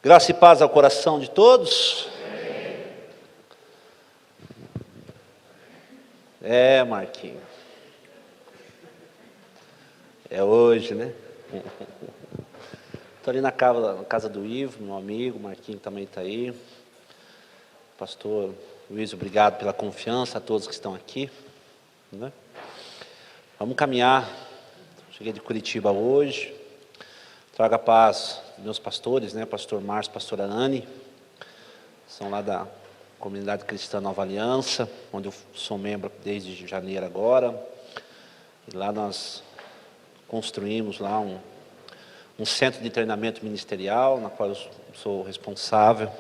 Graça e paz ao coração de todos. Marquinhos. É hoje, né? Estou ali na casa do Ivo, meu amigo. Marquinhos também está aí. Pastor Luiz, obrigado pela confiança a todos que estão aqui, né? Vamos caminhar. Cheguei de Curitiba hoje. Trago a paz dos meus pastores, né? Pastor Márcio, pastora Anne. São lá da Comunidade Cristã Nova Aliança, onde eu sou membro desde janeiro agora. E lá nós construímos lá um centro de treinamento ministerial, na qual eu sou responsável.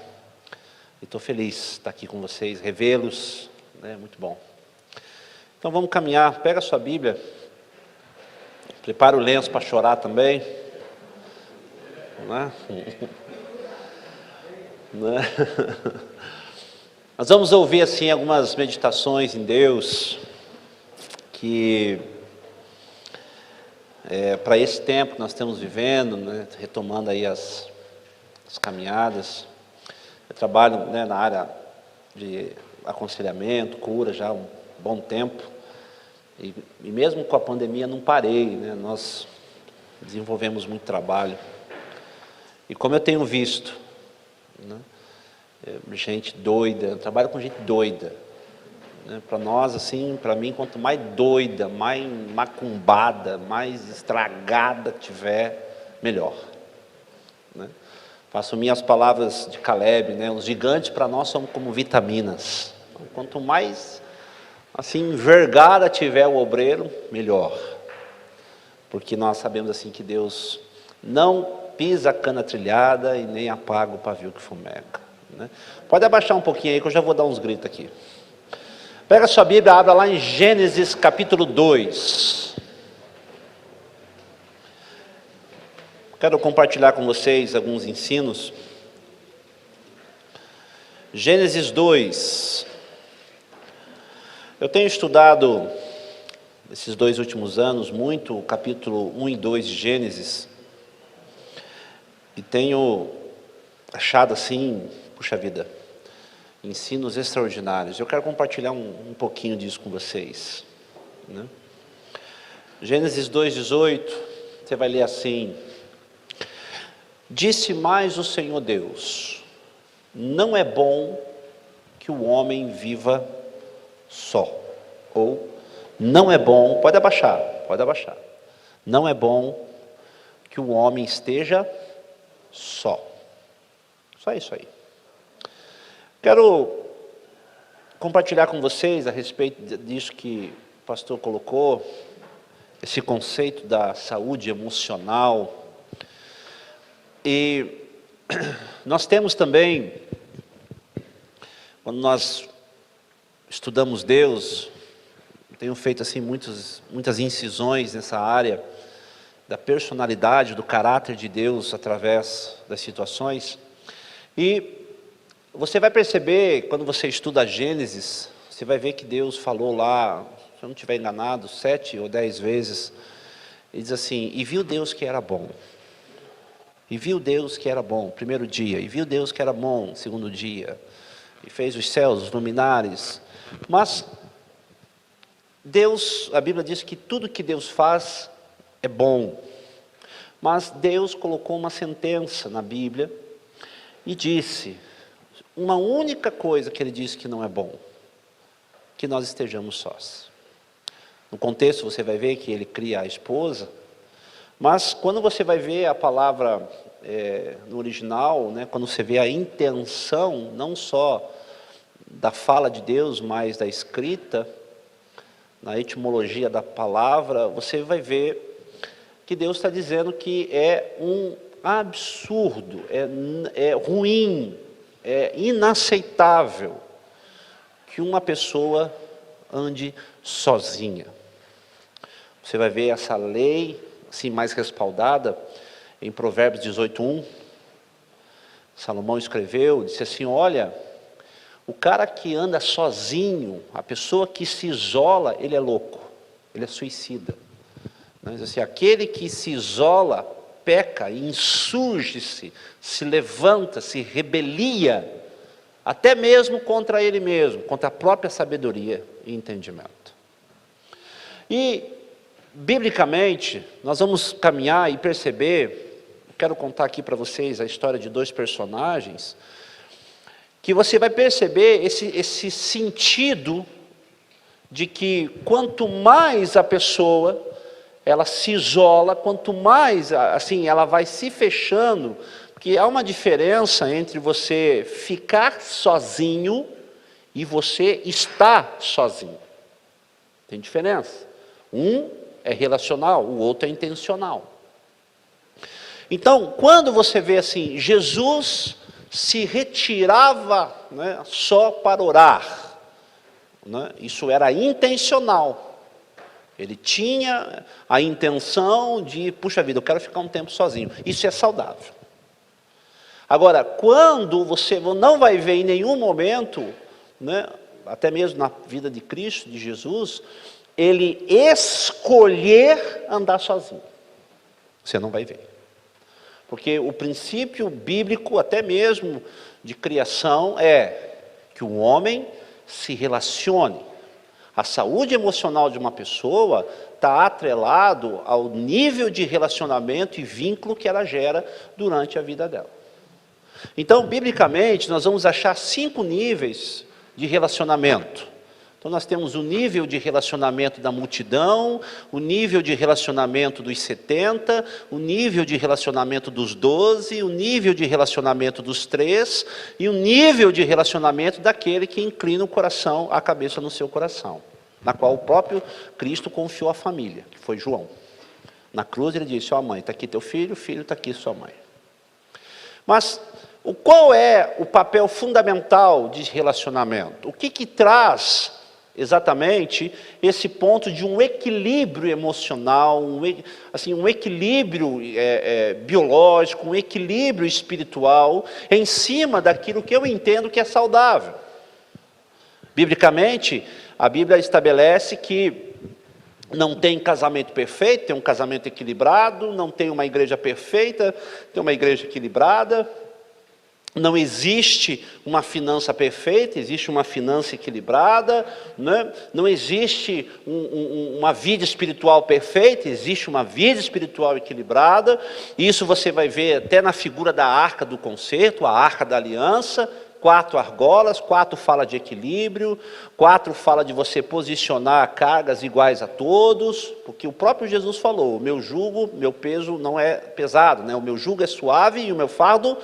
E estou feliz de estar aqui com vocês, revê-los, né? Muito bom. Então vamos caminhar. Pega a sua Bíblia. Prepara o lenço para chorar também. Né? Né? Nós vamos ouvir assim algumas meditações em Deus que para esse tempo que nós estamos vivendo, né? Retomando aí as caminhadas. Eu trabalho, né, na área de aconselhamento, cura já há um bom tempo e mesmo com a pandemia não parei, né? Nós desenvolvemos muito trabalho. E como eu tenho visto, né, gente doida, eu trabalho com gente doida, né, para nós, assim, para mim, quanto mais doida, mais macumbada, mais estragada tiver, melhor, né? Faço minhas palavras de Caleb, né, os gigantes para nós são como vitaminas. Então, quanto mais, assim, envergada tiver o obreiro, melhor. Porque nós sabemos, assim, que Deus não pisa a cana trilhada e nem apaga o pavio que fumega, né? Pode abaixar um pouquinho aí que eu já vou dar uns gritos aqui. Pega a sua Bíblia, abra lá em Gênesis capítulo 2. Quero compartilhar com vocês alguns ensinos. Gênesis 2. Eu tenho estudado esses 2 últimos anos muito o capítulo 1 e 2 de Gênesis. E tenho achado assim, puxa vida, ensinos extraordinários. Eu quero compartilhar um pouquinho disso com vocês, né? Gênesis 2:18, você vai ler assim: disse mais o Senhor Deus, não é bom que o homem viva só. Ou, não é bom, pode abaixar. Não é bom que o homem esteja só isso aí. Quero compartilhar com vocês a respeito disso que o pastor colocou, esse conceito da saúde emocional. E nós temos também, quando nós estudamos Deus, tenho feito assim muitas incisões nessa área da personalidade, do caráter de Deus através das situações. E você vai perceber, quando você estuda Gênesis, você vai ver que Deus falou lá, se eu não estiver enganado, 7 ou 10 vezes, ele diz assim: e viu Deus que era bom. E viu Deus que era bom, primeiro dia. E viu Deus que era bom, segundo dia. E fez os céus, os luminares. Mas Deus, a Bíblia diz que tudo que Deus faz é bom. Mas Deus colocou uma sentença na Bíblia e disse uma única coisa que Ele disse que não é bom: que nós estejamos sós. No contexto você vai ver que Ele cria a esposa, mas quando você vai ver a palavra no original, né, quando você vê a intenção, não só da fala de Deus, mas da escrita, na etimologia da palavra, você vai ver que Deus está dizendo que é um absurdo, é ruim, é inaceitável que uma pessoa ande sozinha. Você vai ver essa lei assim mais respaldada em Provérbios 18:1. Salomão escreveu, disse assim: olha, o cara que anda sozinho, a pessoa que se isola, ele é louco, ele é suicida. Diz assim, aquele que se isola, peca, insurge-se, se levanta, se rebelia, até mesmo contra ele mesmo, contra a própria sabedoria e entendimento. E, biblicamente, nós vamos caminhar e perceber, quero contar aqui para vocês a história de 2 personagens, que você vai perceber esse sentido de que quanto mais a pessoa, ela se isola, quanto mais, assim, ela vai se fechando, porque há uma diferença entre você ficar sozinho e você estar sozinho. Tem diferença. Um é relacional, o outro é intencional. Então, quando você vê assim, Jesus se retirava, né, só para orar, né, isso era intencional. Ele tinha a intenção de, puxa vida, eu quero ficar um tempo sozinho. Isso é saudável. Agora, quando você não vai ver em nenhum momento, né, até mesmo na vida de Cristo, de Jesus, ele escolher andar sozinho. Você não vai ver. Porque o princípio bíblico, até mesmo de criação, é que o homem se relacione. A saúde emocional de uma pessoa está atrelado ao nível de relacionamento e vínculo que ela gera durante a vida dela. Então, biblicamente, nós vamos achar 5 níveis de relacionamento. Então, nós temos o nível de relacionamento da multidão, o nível de relacionamento dos 70, o nível de relacionamento dos 12, o nível de relacionamento dos 3 e o nível de relacionamento daquele que inclina o coração, a cabeça no seu coração, na qual o próprio Cristo confiou a família, que foi João. Na cruz ele disse, ó mãe, está aqui teu filho, o filho está aqui sua mãe. Mas qual é o papel fundamental de relacionamento? O que traz exatamente esse ponto de um equilíbrio emocional, um equilíbrio biológico, um equilíbrio espiritual, em cima daquilo que eu entendo que é saudável. Biblicamente, a Bíblia estabelece que não tem casamento perfeito, tem um casamento equilibrado, não tem uma igreja perfeita, tem uma igreja equilibrada. Não existe uma finança perfeita, existe uma finança equilibrada, né? Não existe uma vida espiritual perfeita, existe uma vida espiritual equilibrada. Isso você vai ver até na figura da arca do concerto, a arca da aliança, 4 argolas, 4 fala de equilíbrio, 4 fala de você posicionar cargas iguais a todos, porque o próprio Jesus falou, o meu jugo, meu peso não é pesado, né? O meu jugo é suave e o meu fardo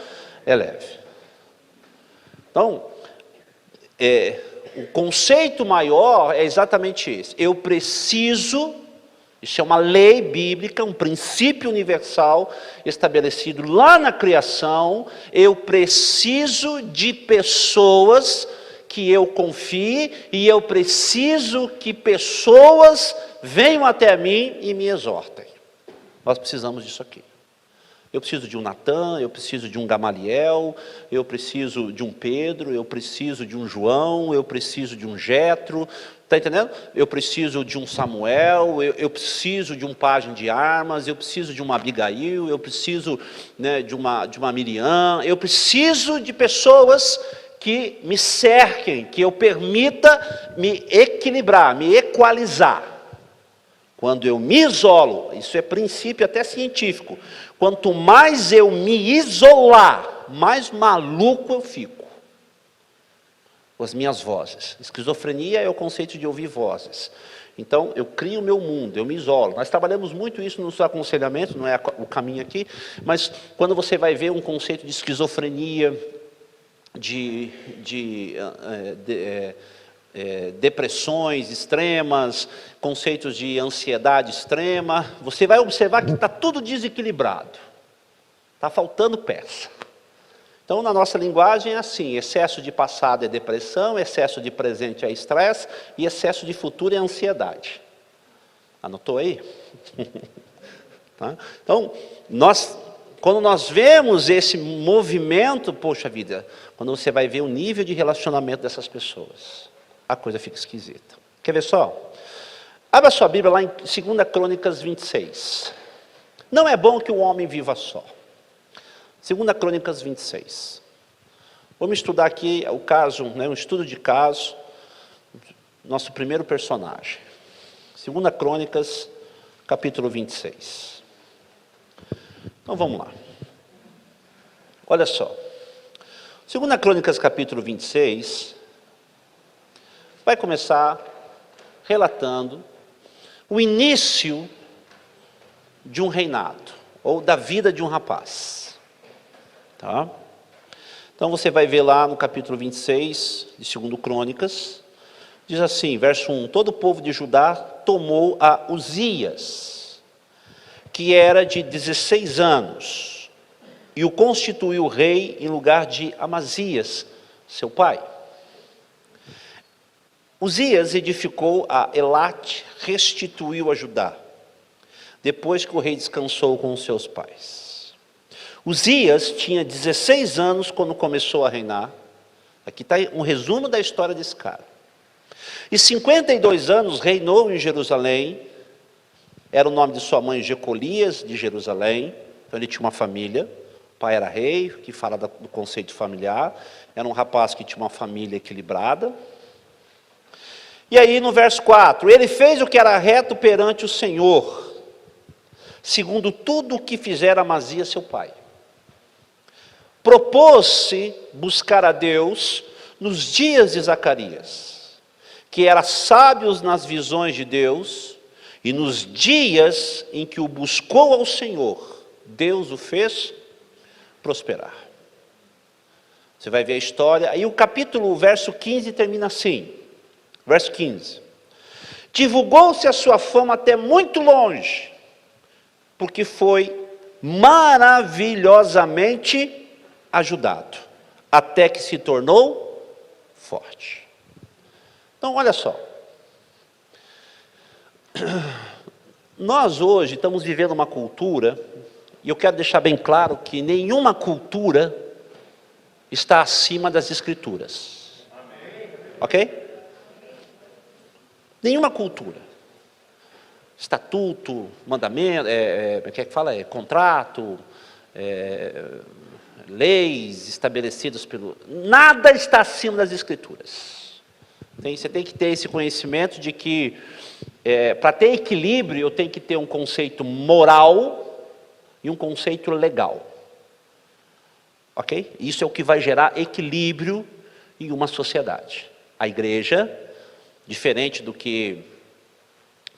é leve. Então, o conceito maior é exatamente esse. Eu preciso, isso é uma lei bíblica, um princípio universal estabelecido lá na criação, eu preciso de pessoas que eu confie e eu preciso que pessoas venham até mim e me exortem. Nós precisamos disso aqui. Eu preciso de um Natan, eu preciso de um Gamaliel, eu preciso de um Pedro, eu preciso de um João, eu preciso de um Jetro, está entendendo? Eu preciso de um Samuel, eu preciso de um pajem de armas, eu preciso de uma Abigail, eu preciso, né, de uma Miriam, eu preciso de pessoas que me cerquem, que eu permita me equilibrar, me equalizar. Quando eu me isolo, isso é princípio até científico, quanto mais eu me isolar, mais maluco eu fico. Com as minhas vozes. Esquizofrenia é o conceito de ouvir vozes. Então, eu crio o meu mundo, eu me isolo. Nós trabalhamos muito isso nos aconselhamentos, não é o caminho aqui, mas quando você vai ver um conceito de esquizofrenia, depressões extremas, conceitos de ansiedade extrema, você vai observar que está tudo desequilibrado, está faltando peça. Então, na nossa linguagem é assim, excesso de passado é depressão, excesso de presente é estresse, e excesso de futuro é ansiedade. Anotou aí? Tá? Então, quando nós vemos esse movimento, poxa vida, quando você vai ver o nível de relacionamento dessas pessoas, a coisa fica esquisita. Quer ver só? Abra sua Bíblia lá em 2 Crônicas 26. Não é bom que o homem viva só. 2 Crônicas 26. Vamos estudar aqui o caso, um estudo de caso, nosso primeiro personagem. 2 Crônicas, capítulo 26. Então vamos lá. Olha só. 2 Crônicas, capítulo 26, vai começar relatando o início de um reinado, ou da vida de um rapaz. Tá? Então você vai ver lá no capítulo 26, de 2 Crônicas, diz assim, verso 1, todo o povo de Judá tomou a Uzias, que era de 16 anos, e o constituiu rei em lugar de Amazias, seu pai. Uzias edificou a Elate, restituiu a Judá, depois que o rei descansou com os seus pais. Uzias tinha 16 anos quando começou a reinar. Aqui está um resumo da história desse cara. E 52 anos reinou em Jerusalém. Era o nome de sua mãe Jecolias, de Jerusalém. Então ele tinha uma família. O pai era rei, que fala do conceito familiar. Era um rapaz que tinha uma família equilibrada. E aí no verso 4, ele fez o que era reto perante o Senhor, segundo tudo o que fizera Amazias seu pai. Propôs-se buscar a Deus nos dias de Zacarias, que era sábio nas visões de Deus, e nos dias em que o buscou ao Senhor, Deus o fez prosperar. Você vai ver a história, aí o verso 15 termina assim. Verso 15. Divulgou-se a sua fama até muito longe, porque foi maravilhosamente ajudado, até que se tornou forte. Então, olha só. Nós hoje estamos vivendo uma cultura, e eu quero deixar bem claro que nenhuma cultura está acima das Escrituras. Ok? Nenhuma cultura. Estatuto, mandamento, contrato, leis estabelecidas pelo... Nada está acima das Escrituras. Você tem que ter esse conhecimento de que, para ter equilíbrio, eu tenho que ter um conceito moral e um conceito legal. Ok? Isso é o que vai gerar equilíbrio em uma sociedade. A igreja... Diferente do que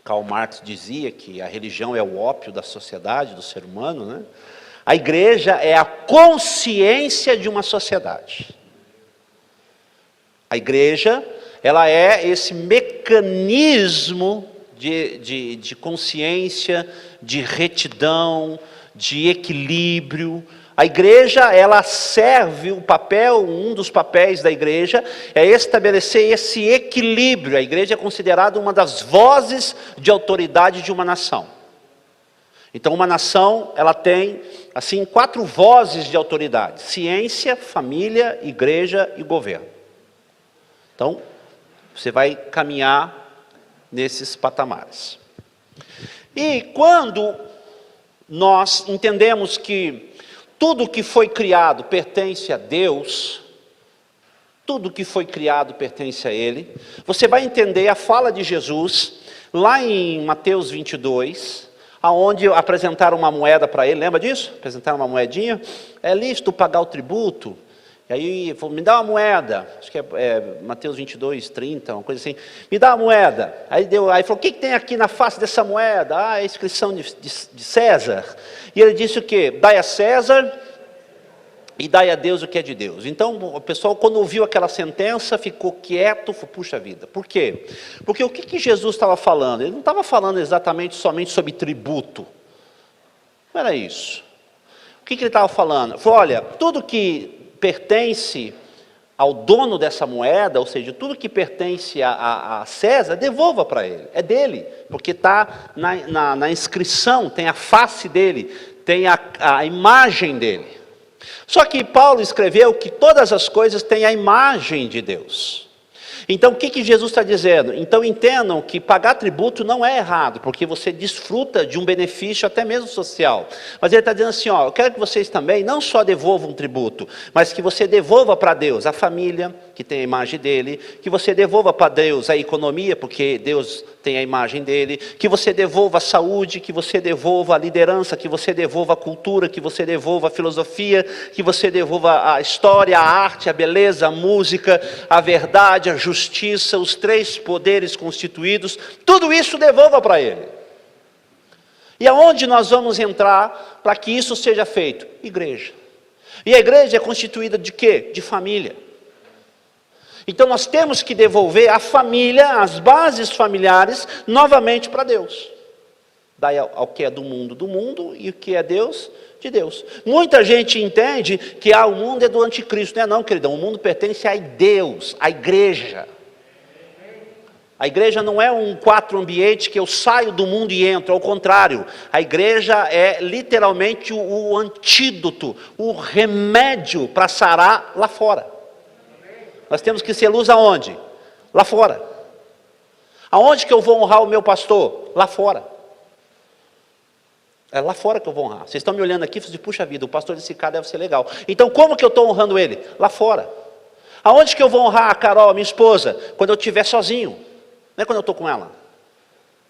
Karl Marx dizia, que a religião é o ópio da sociedade, do ser humano, né? A igreja é a consciência de uma sociedade. A igreja, ela é esse mecanismo de consciência, de retidão, de equilíbrio. A igreja, ela serve um dos papéis da igreja é estabelecer esse equilíbrio. A igreja é considerada uma das vozes de autoridade de uma nação. Então, uma nação, ela tem, assim, 4 vozes de autoridade: ciência, família, igreja e governo. Então, você vai caminhar nesses patamares. E quando nós entendemos que tudo que foi criado pertence a Deus, tudo que foi criado pertence a Ele, você vai entender a fala de Jesus, lá em Mateus 22, aonde apresentaram uma moeda para Ele, lembra disso? Apresentaram uma moedinha, é lícito pagar o tributo, e aí falou, me dá uma moeda, acho que é Mateus 22, 30, uma coisa assim, me dá uma moeda, aí falou, o que tem aqui na face dessa moeda? É a inscrição de César. E ele disse o quê? Dai a César e dai a Deus o que é de Deus. Então o pessoal, quando ouviu aquela sentença, ficou quieto, puxa vida. Por quê? Porque o que Jesus estava falando? Ele não estava falando exatamente somente sobre tributo. Não era isso. O que ele estava falando? Ele falou, olha, tudo que pertence ao dono dessa moeda, ou seja, tudo que pertence a César, devolva para ele, é dele, porque está na inscrição, tem a face dele, tem a imagem dele. Só que Paulo escreveu que todas as coisas têm a imagem de Deus. Então, o que Jesus está dizendo? Então, entendam que pagar tributo não é errado, porque você desfruta de um benefício até mesmo social. Mas ele está dizendo assim, ó, eu quero que vocês também não só devolvam um tributo, mas que você devolva para Deus a família, que tem a imagem dele, que você devolva para Deus a economia, porque Deus tem a imagem dele, que você devolva a saúde, que você devolva a liderança, que você devolva a cultura, que você devolva a filosofia, que você devolva a história, a arte, a beleza, a música, a verdade, a justiça, os 3 poderes constituídos, tudo isso devolva para ele. E aonde nós vamos entrar para que isso seja feito? Igreja. E a igreja é constituída de quê? De família. Então nós temos que devolver a família, as bases familiares, novamente para Deus. Daí ao que é do mundo, e o que é Deus, de Deus. Muita gente entende que o mundo é do anticristo. Não é não, queridão, o mundo pertence a Deus, a igreja. A igreja não é um 4 ambiente que eu saio do mundo e entro, ao contrário. A igreja é literalmente o antídoto, o remédio para sarar lá fora. Nós temos que ser luz aonde? Lá fora. Aonde que eu vou honrar o meu pastor? Lá fora. É lá fora que eu vou honrar. Vocês estão me olhando aqui e falam assim, puxa vida, o pastor desse cara deve ser legal. Então como que eu estou honrando ele? Lá fora. Aonde que eu vou honrar a Carol, minha esposa? Quando eu estiver sozinho. Não é quando eu estou com ela.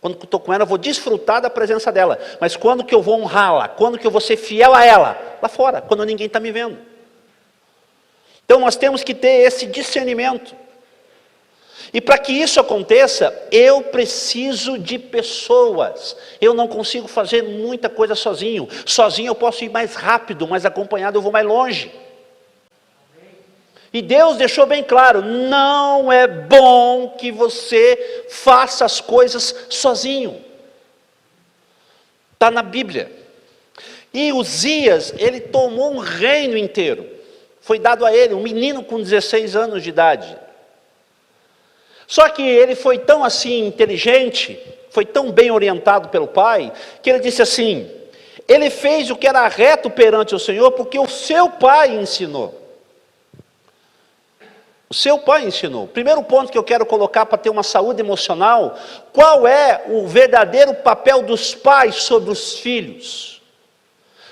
Quando eu estou com ela, eu vou desfrutar da presença dela. Mas quando que eu vou honrá-la? Quando que eu vou ser fiel a ela? Lá fora, quando ninguém está me vendo. Então nós temos que ter esse discernimento. E para que isso aconteça, eu preciso de pessoas. Eu não consigo fazer muita coisa sozinho. Sozinho eu posso ir mais rápido, mas acompanhado eu vou mais longe. E Deus deixou bem claro, não é bom que você faça as coisas sozinho. Está na Bíblia. E Uzias, ele tomou um reino inteiro. Foi dado a ele, um menino com 16 anos de idade. Só que ele foi tão assim inteligente, foi tão bem orientado pelo pai, que ele disse assim, ele fez o que era reto perante o Senhor, porque o seu pai ensinou. O seu pai ensinou. Primeiro ponto que eu quero colocar para ter uma saúde emocional, qual é o verdadeiro papel dos pais sobre os filhos?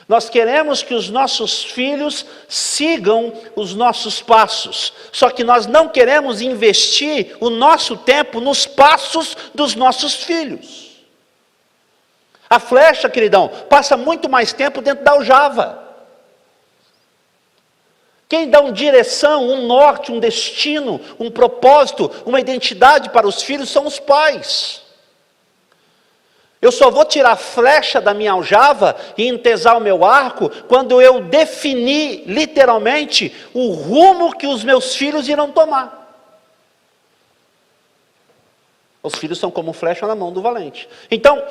Nós queremos que os nossos filhos sigam os nossos passos, só que nós não queremos investir o nosso tempo nos passos dos nossos filhos. A flecha, queridão, passa muito mais tempo dentro da aljava. Quem dá uma direção, um norte, um destino, um propósito, uma identidade para os filhos são os pais. Eu só vou tirar a flecha da minha aljava e entesar o meu arco quando eu definir literalmente o rumo que os meus filhos irão tomar. Os filhos são como flecha na mão do valente. Então,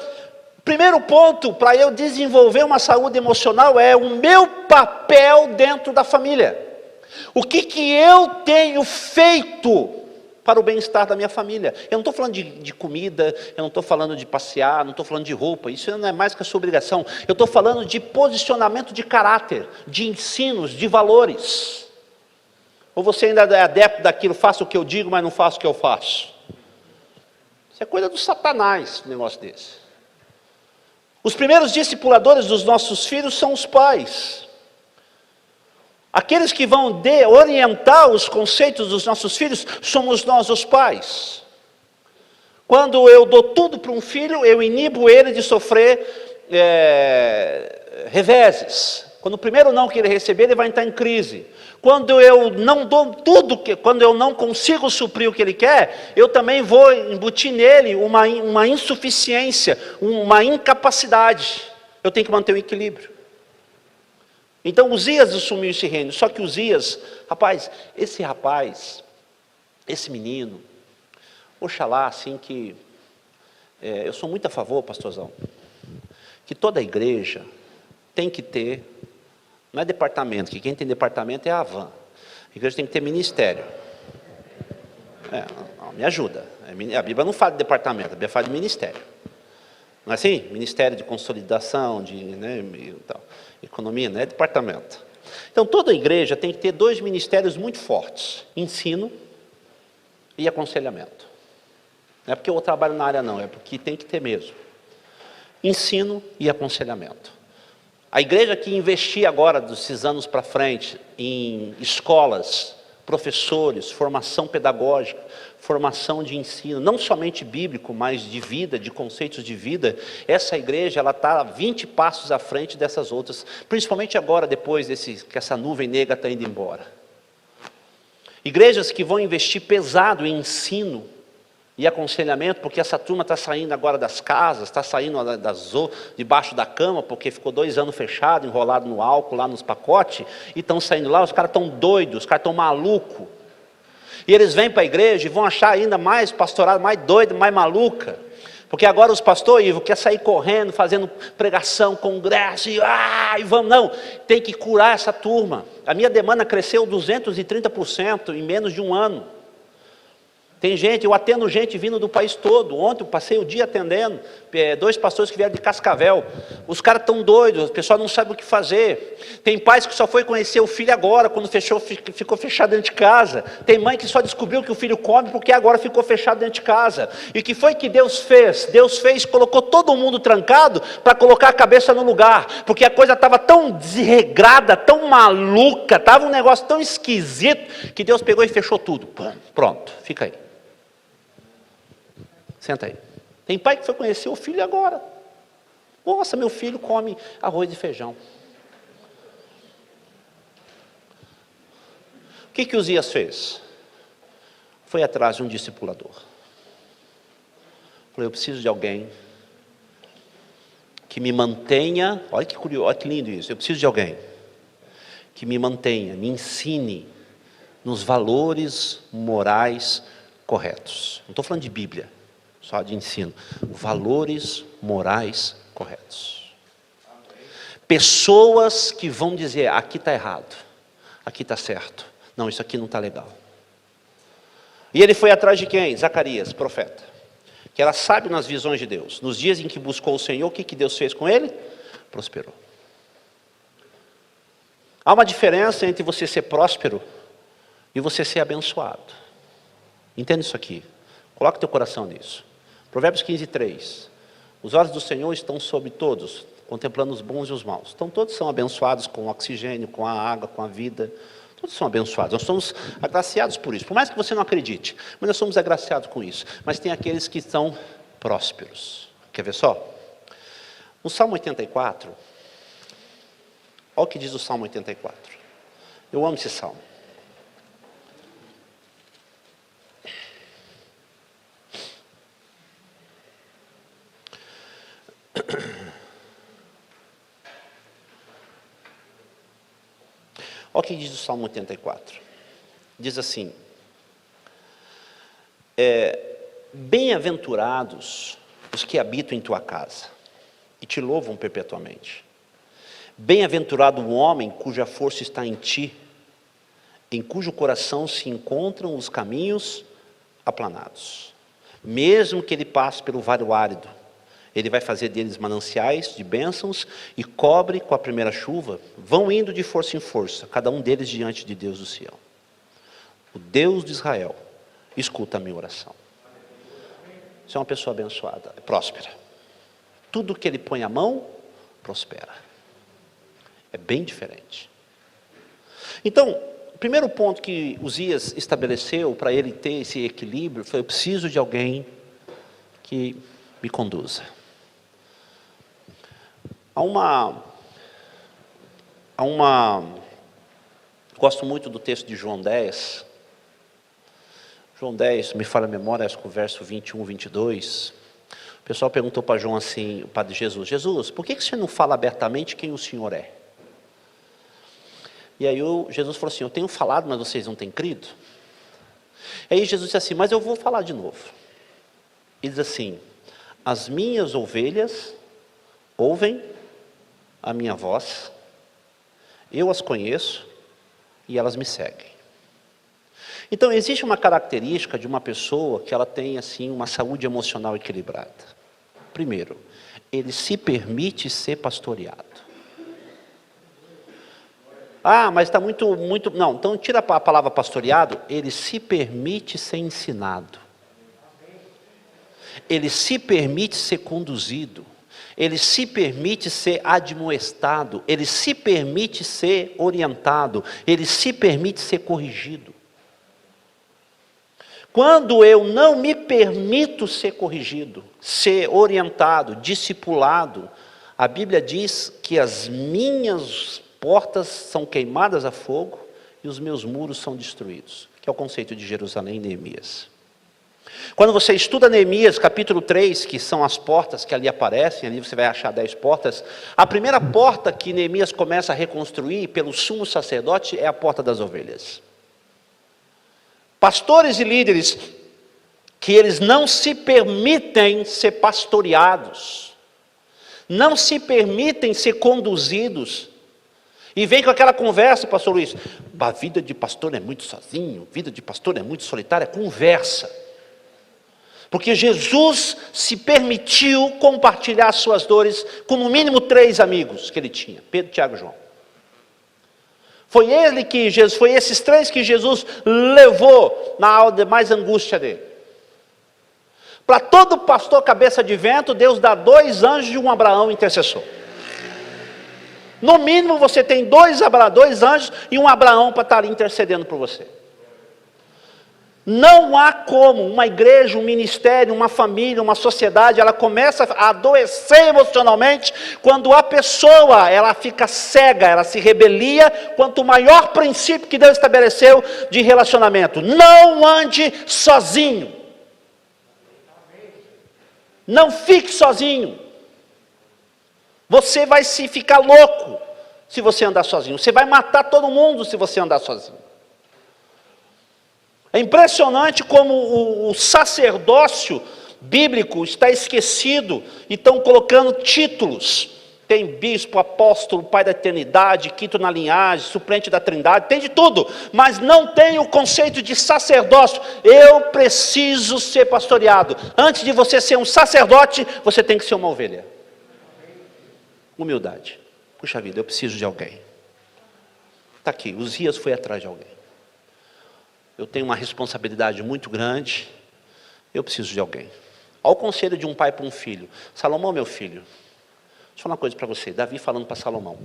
primeiro ponto para eu desenvolver uma saúde emocional é o meu papel dentro da família. O que eu tenho feito para o bem-estar da minha família? Eu não estou falando de comida, eu não estou falando de passear, não estou falando de roupa, isso não é mais que a sua obrigação. Eu estou falando de posicionamento de caráter, de ensinos, de valores. Ou você ainda é adepto daquilo, faço o que eu digo, mas não faço o que eu faço? Isso é coisa do Satanás, um negócio desse. Os primeiros discipuladores dos nossos filhos são os pais. Aqueles que vão orientar os conceitos dos nossos filhos, somos nós os pais. Quando eu dou tudo para um filho, eu inibo ele de sofrer reveses. Quando o primeiro não que ele receber, ele vai entrar em crise. Quando eu não dou tudo, quando eu não consigo suprir o que ele quer, eu também vou embutir nele uma insuficiência, uma incapacidade. Eu tenho que manter o equilíbrio. Então Uzias assumiu esse reino, só que Uzias, esse menino, oxalá assim que, eu sou muito a favor, pastorzão, que toda igreja tem que ter, não é departamento, que quem tem departamento é a Havan, a igreja tem que ter ministério. Me ajuda, a Bíblia não fala de departamento, a Bíblia fala de ministério. Não é assim? Ministério de consolidação, economia, não é departamento. Então toda igreja tem que ter 2 ministérios muito fortes, ensino e aconselhamento. Não é porque eu trabalho na área não, é porque tem que ter mesmo. Ensino e aconselhamento. A igreja que investir agora, desses anos para frente, em escolas, professores, formação pedagógica, formação de ensino, não somente bíblico, mas de vida, de conceitos de vida, essa igreja ela está 20 passos à frente dessas outras, principalmente agora, depois que essa nuvem negra está indo embora. Igrejas que vão investir pesado em ensino e aconselhamento, porque essa turma está saindo agora das casas, está saindo debaixo da cama, porque ficou 2 anos fechado, enrolado no álcool, lá nos pacotes, e estão saindo lá, os caras estão doidos, os caras estão malucos. E eles vêm para a igreja e vão achar ainda mais pastorado, mais doido, mais maluca. Porque agora os pastores, Ivo, quer sair correndo, fazendo pregação, congresso, e vamos, não, tem que curar essa turma. A minha demanda cresceu 230% em menos de um ano. Tem gente, eu atendo gente vindo do país todo. Ontem eu passei o dia atendendo 2 pastores que vieram de Cascavel. Os caras estão doidos, o pessoal não sabe o que fazer. Tem pais que só foi conhecer o filho agora, quando ficou fechado dentro de casa. Tem mãe que só descobriu que o filho come porque agora ficou fechado dentro de casa. E o que foi que Deus fez? Deus fez, colocou todo mundo trancado para colocar a cabeça no lugar. Porque a coisa estava tão desregrada, tão maluca, estava um negócio tão esquisito, que Deus pegou e fechou tudo. Pronto, fica aí. Senta aí. Tem pai que foi conhecer o filho agora. Nossa, meu filho come arroz e feijão. O que Uzias fez? Foi atrás de um discipulador. Falei, eu preciso de alguém que me mantenha, olha que curioso, olha que lindo isso, eu preciso de alguém que me mantenha, me ensine nos valores morais corretos. Não estou falando de Bíblia, só de ensino. Valores morais corretos. Pessoas que vão dizer, aqui está errado, aqui está certo. Não, isso aqui não está legal. E ele foi atrás de quem? Zacarias, profeta. Que era sábio nas visões de Deus. Nos dias em que buscou o Senhor, o que Deus fez com ele? Prosperou. Há uma diferença entre você ser próspero e você ser abençoado. Entenda isso aqui. Coloque teu coração nisso. Provérbios 15:3. Os olhos do Senhor estão sobre todos, contemplando os bons e os maus. Então todos são abençoados com o oxigênio, com a água, com a vida. Todos são abençoados. Nós somos agraciados por isso. Por mais que você não acredite, mas nós somos agraciados com isso. Mas tem aqueles que são prósperos. Quer ver só? No Salmo 84, olha o que diz o Salmo 84. Eu amo esse Salmo. Olha o que diz o Salmo 84. Diz assim: bem-aventurados os que habitam em tua casa e te louvam perpetuamente. Bem-aventurado o homem cuja força está em ti, em cujo coração se encontram os caminhos aplanados. Mesmo que ele passe pelo vale árido, ele vai fazer deles mananciais de bênçãos e cobre com a primeira chuva. Vão indo de força em força, cada um deles diante de Deus do Sião. O Deus de Israel escuta a minha oração. Você é uma pessoa abençoada, é próspera. Tudo que ele põe a mão, prospera. É bem diferente. Então, o primeiro ponto que Uzias estabeleceu para ele ter esse equilíbrio foi: eu preciso de alguém que me conduza. Gosto muito do texto de João 10. João 10, me falha a memória, acho que o verso 21, 22. O pessoal perguntou para João assim, o Padre Jesus: Jesus, por que você não fala abertamente quem o Senhor é? E aí Jesus falou assim: eu tenho falado, mas vocês não têm crido. E aí Jesus disse assim: mas eu vou falar de novo. Ele diz assim: as minhas ovelhas ouvem a minha voz, eu as conheço e elas me seguem. Então existe uma característica de uma pessoa que ela tem assim uma saúde emocional equilibrada. Primeiro, ele se permite ser pastoreado. Ah, mas está muito... Não, então tira a palavra pastoreado. Ele se permite ser ensinado. Ele se permite ser conduzido. Ele se permite ser admoestado. Ele se permite ser orientado. Ele se permite ser corrigido. Quando eu não me permito ser corrigido, ser orientado, discipulado, a Bíblia diz que as minhas portas são queimadas a fogo e os meus muros são destruídos, que é o conceito de Jerusalém em Neemias. Quando você estuda Neemias capítulo 3, que são as portas que ali aparecem, ali você vai achar 10 portas, a primeira porta que Neemias começa a reconstruir pelo sumo sacerdote é a porta das ovelhas. Pastores e líderes que eles não se permitem ser pastoreados, não se permitem ser conduzidos, e vem com aquela conversa, pastor Luiz, a vida de pastor é muito sozinho, a vida de pastor é muito solitária, conversa. Porque Jesus se permitiu compartilhar suas dores com no mínimo 3 amigos que ele tinha, Pedro, Tiago e João. Foi esses 3 que Jesus levou na hora de mais angústia dele. Para todo pastor cabeça de vento, Deus dá 2 anjos e um Abraão intercessor. No mínimo você tem 2 anjos e um Abraão para estar ali intercedendo por você. Não há como uma igreja, um ministério, uma família, uma sociedade, ela começa a adoecer emocionalmente quando a pessoa, ela fica cega, ela se rebelia quanto o maior princípio que Deus estabeleceu de relacionamento. Não ande sozinho. Não fique sozinho. Você vai se ficar louco se você andar sozinho. Você vai matar todo mundo se você andar sozinho. É impressionante como o sacerdócio bíblico está esquecido e estão colocando títulos. Tem bispo, apóstolo, pai da eternidade, quinto na linhagem, suplente da trindade, tem de tudo, mas não tem o conceito de sacerdócio. Eu preciso ser pastoreado. Antes de você ser um sacerdote, você tem que ser uma ovelha. Humildade. Puxa vida, eu preciso de alguém. Está aqui, Uzias foi atrás de alguém. Eu tenho uma responsabilidade muito grande, eu preciso de alguém. Olha o conselho de um pai para um filho. Salomão, meu filho, deixa eu falar uma coisa para você. Davi falando para Salomão.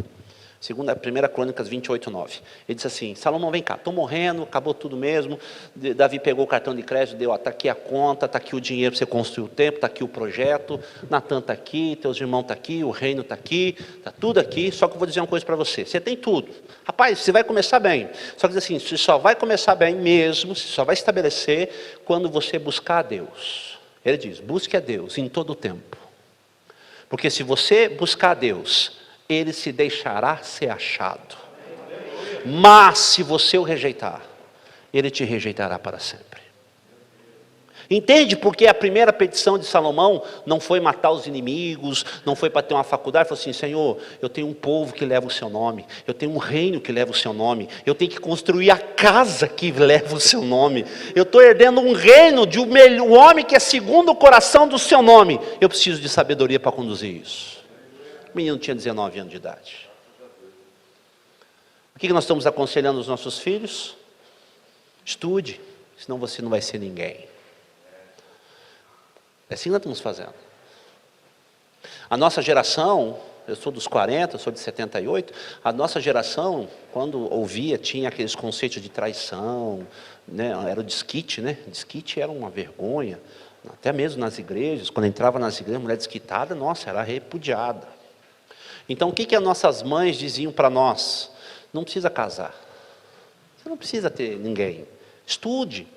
1 Crônicas 28, 9. Ele disse assim, Salomão, vem cá, estou morrendo, acabou tudo mesmo. Davi pegou o cartão de crédito, deu, está aqui a conta, está aqui o dinheiro para você construir o templo, está aqui o projeto, Natan está aqui, teus irmãos estão aqui, o reino está aqui, está tudo aqui, só que eu vou dizer uma coisa para você, você tem tudo. Rapaz, você vai começar bem, só que diz assim, você só vai começar bem mesmo, você só vai estabelecer quando você buscar a Deus. Ele diz, busque a Deus em todo o tempo. Porque se você buscar a Deus, Ele se deixará ser achado. Mas se você o rejeitar, Ele te rejeitará para sempre. Entende porque a primeira petição de Salomão não foi matar os inimigos, não foi para ter uma faculdade, falou assim, Senhor, eu tenho um povo que leva o seu nome, eu tenho um reino que leva o seu nome, eu tenho que construir a casa que leva o seu nome, eu estou herdando um reino de um homem que é segundo o coração do seu nome, eu preciso de sabedoria para conduzir isso. O menino tinha 19 anos de idade. O que nós estamos aconselhando os nossos filhos? Estude, senão você não vai ser ninguém. É assim que nós estamos fazendo. A nossa geração, eu sou dos 40, sou de 78, a nossa geração, quando ouvia, tinha aqueles conceitos de traição, né? Era o desquite, né? Desquite era uma vergonha, até mesmo nas igrejas, quando entrava nas igrejas, mulher desquitada, nossa, era repudiada. Então o que as nossas mães diziam para nós? Não precisa casar, você não precisa ter ninguém, estude,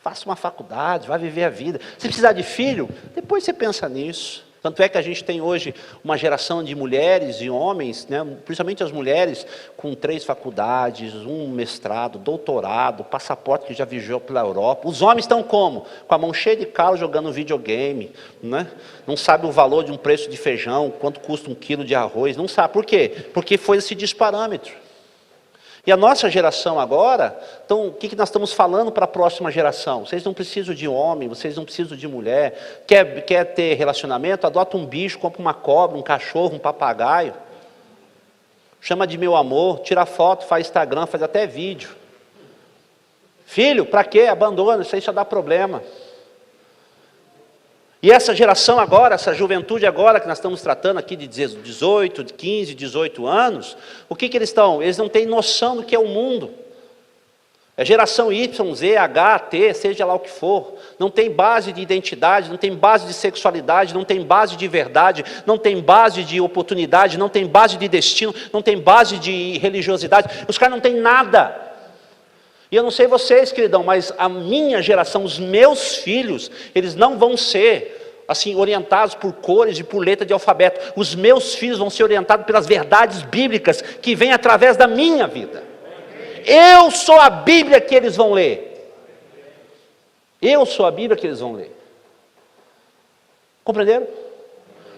faça uma faculdade, vai viver a vida. Se precisar de filho, depois você pensa nisso. Tanto é que a gente tem hoje uma geração de mulheres e homens, né, principalmente as mulheres, com 3 faculdades, um mestrado, doutorado, passaporte que já viajou pela Europa. Os homens estão como? Com a mão cheia de calo jogando videogame, né? Não sabe o valor de um preço de feijão, quanto custa 1 quilo de arroz, não sabe. Por quê? Porque foi esse disparâmetro. E a nossa geração agora, então o que nós estamos falando para a próxima geração? Vocês não precisam de homem, vocês não precisam de mulher. Quer ter relacionamento? Adota um bicho, compra uma cobra, um cachorro, um papagaio. chama de meu amor, tira foto, faz Instagram, faz até vídeo. Filho, para quê? Abandona, isso aí só dá problema. E essa geração agora, essa juventude agora, que nós estamos tratando aqui de 18, de 15, 18 anos, o que eles estão? Eles não têm noção do que é o mundo. É geração Y, Z, H, T, seja lá o que for. Não tem base de identidade, não tem base de sexualidade, não tem base de verdade, não tem base de oportunidade, não tem base de destino, não tem base de religiosidade. Os caras não têm nada. E eu não sei vocês, queridão, mas a minha geração, os meus filhos, eles não vão ser assim orientados por cores e por letra de alfabeto. Os meus filhos vão ser orientados pelas verdades bíblicas que vêm através da minha vida. Eu sou a Bíblia que eles vão ler. Eu sou a Bíblia que eles vão ler. Compreenderam?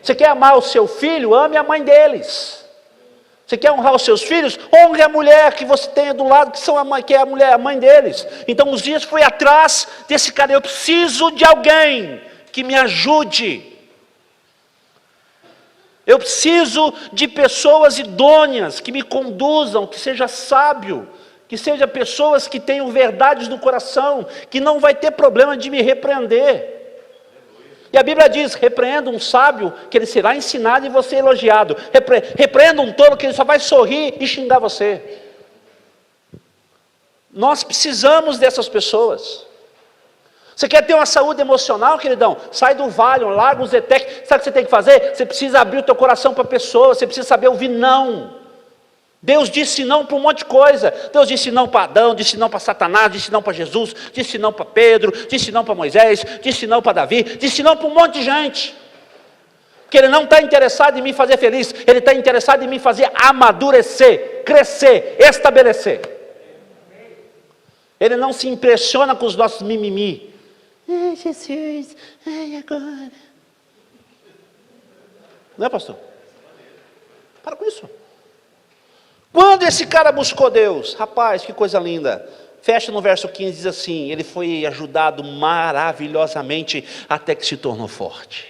Você quer amar o seu filho? Ame a mãe deles. Você quer honrar os seus filhos? Honre a mulher que você tem do lado, que é a mulher, a mãe deles. Então os dias foi atrás desse cara. Eu preciso de alguém que me ajude. Eu preciso de pessoas idôneas que me conduzam, que seja sábio, que seja pessoas que tenham verdades no coração, que não vai ter problema de me repreender. E a Bíblia diz, repreenda um sábio, que ele será ensinado e você elogiado. Repreenda um tolo, que ele só vai sorrir e xingar você. Nós precisamos dessas pessoas. Você quer ter uma saúde emocional, queridão? Sai do Valium, larga o Zetec. Sabe o que você tem que fazer? Você precisa abrir o teu coração para a pessoa, você precisa saber ouvir não. Deus disse não para um monte de coisa. Deus disse não para Adão, disse não para Satanás, disse não para Jesus, disse não para Pedro, disse não para Moisés, disse não para Davi, disse não para um monte de gente. Porque Ele não está interessado em me fazer feliz, Ele está interessado em me fazer amadurecer, crescer, estabelecer. Ele não se impressiona com os nossos mimimi. Ai, Jesus, ai, agora. Não é, pastor? Para com isso. Quando esse cara buscou Deus, rapaz, que coisa linda. Fecha no verso 15, diz assim, ele foi ajudado maravilhosamente até que se tornou forte.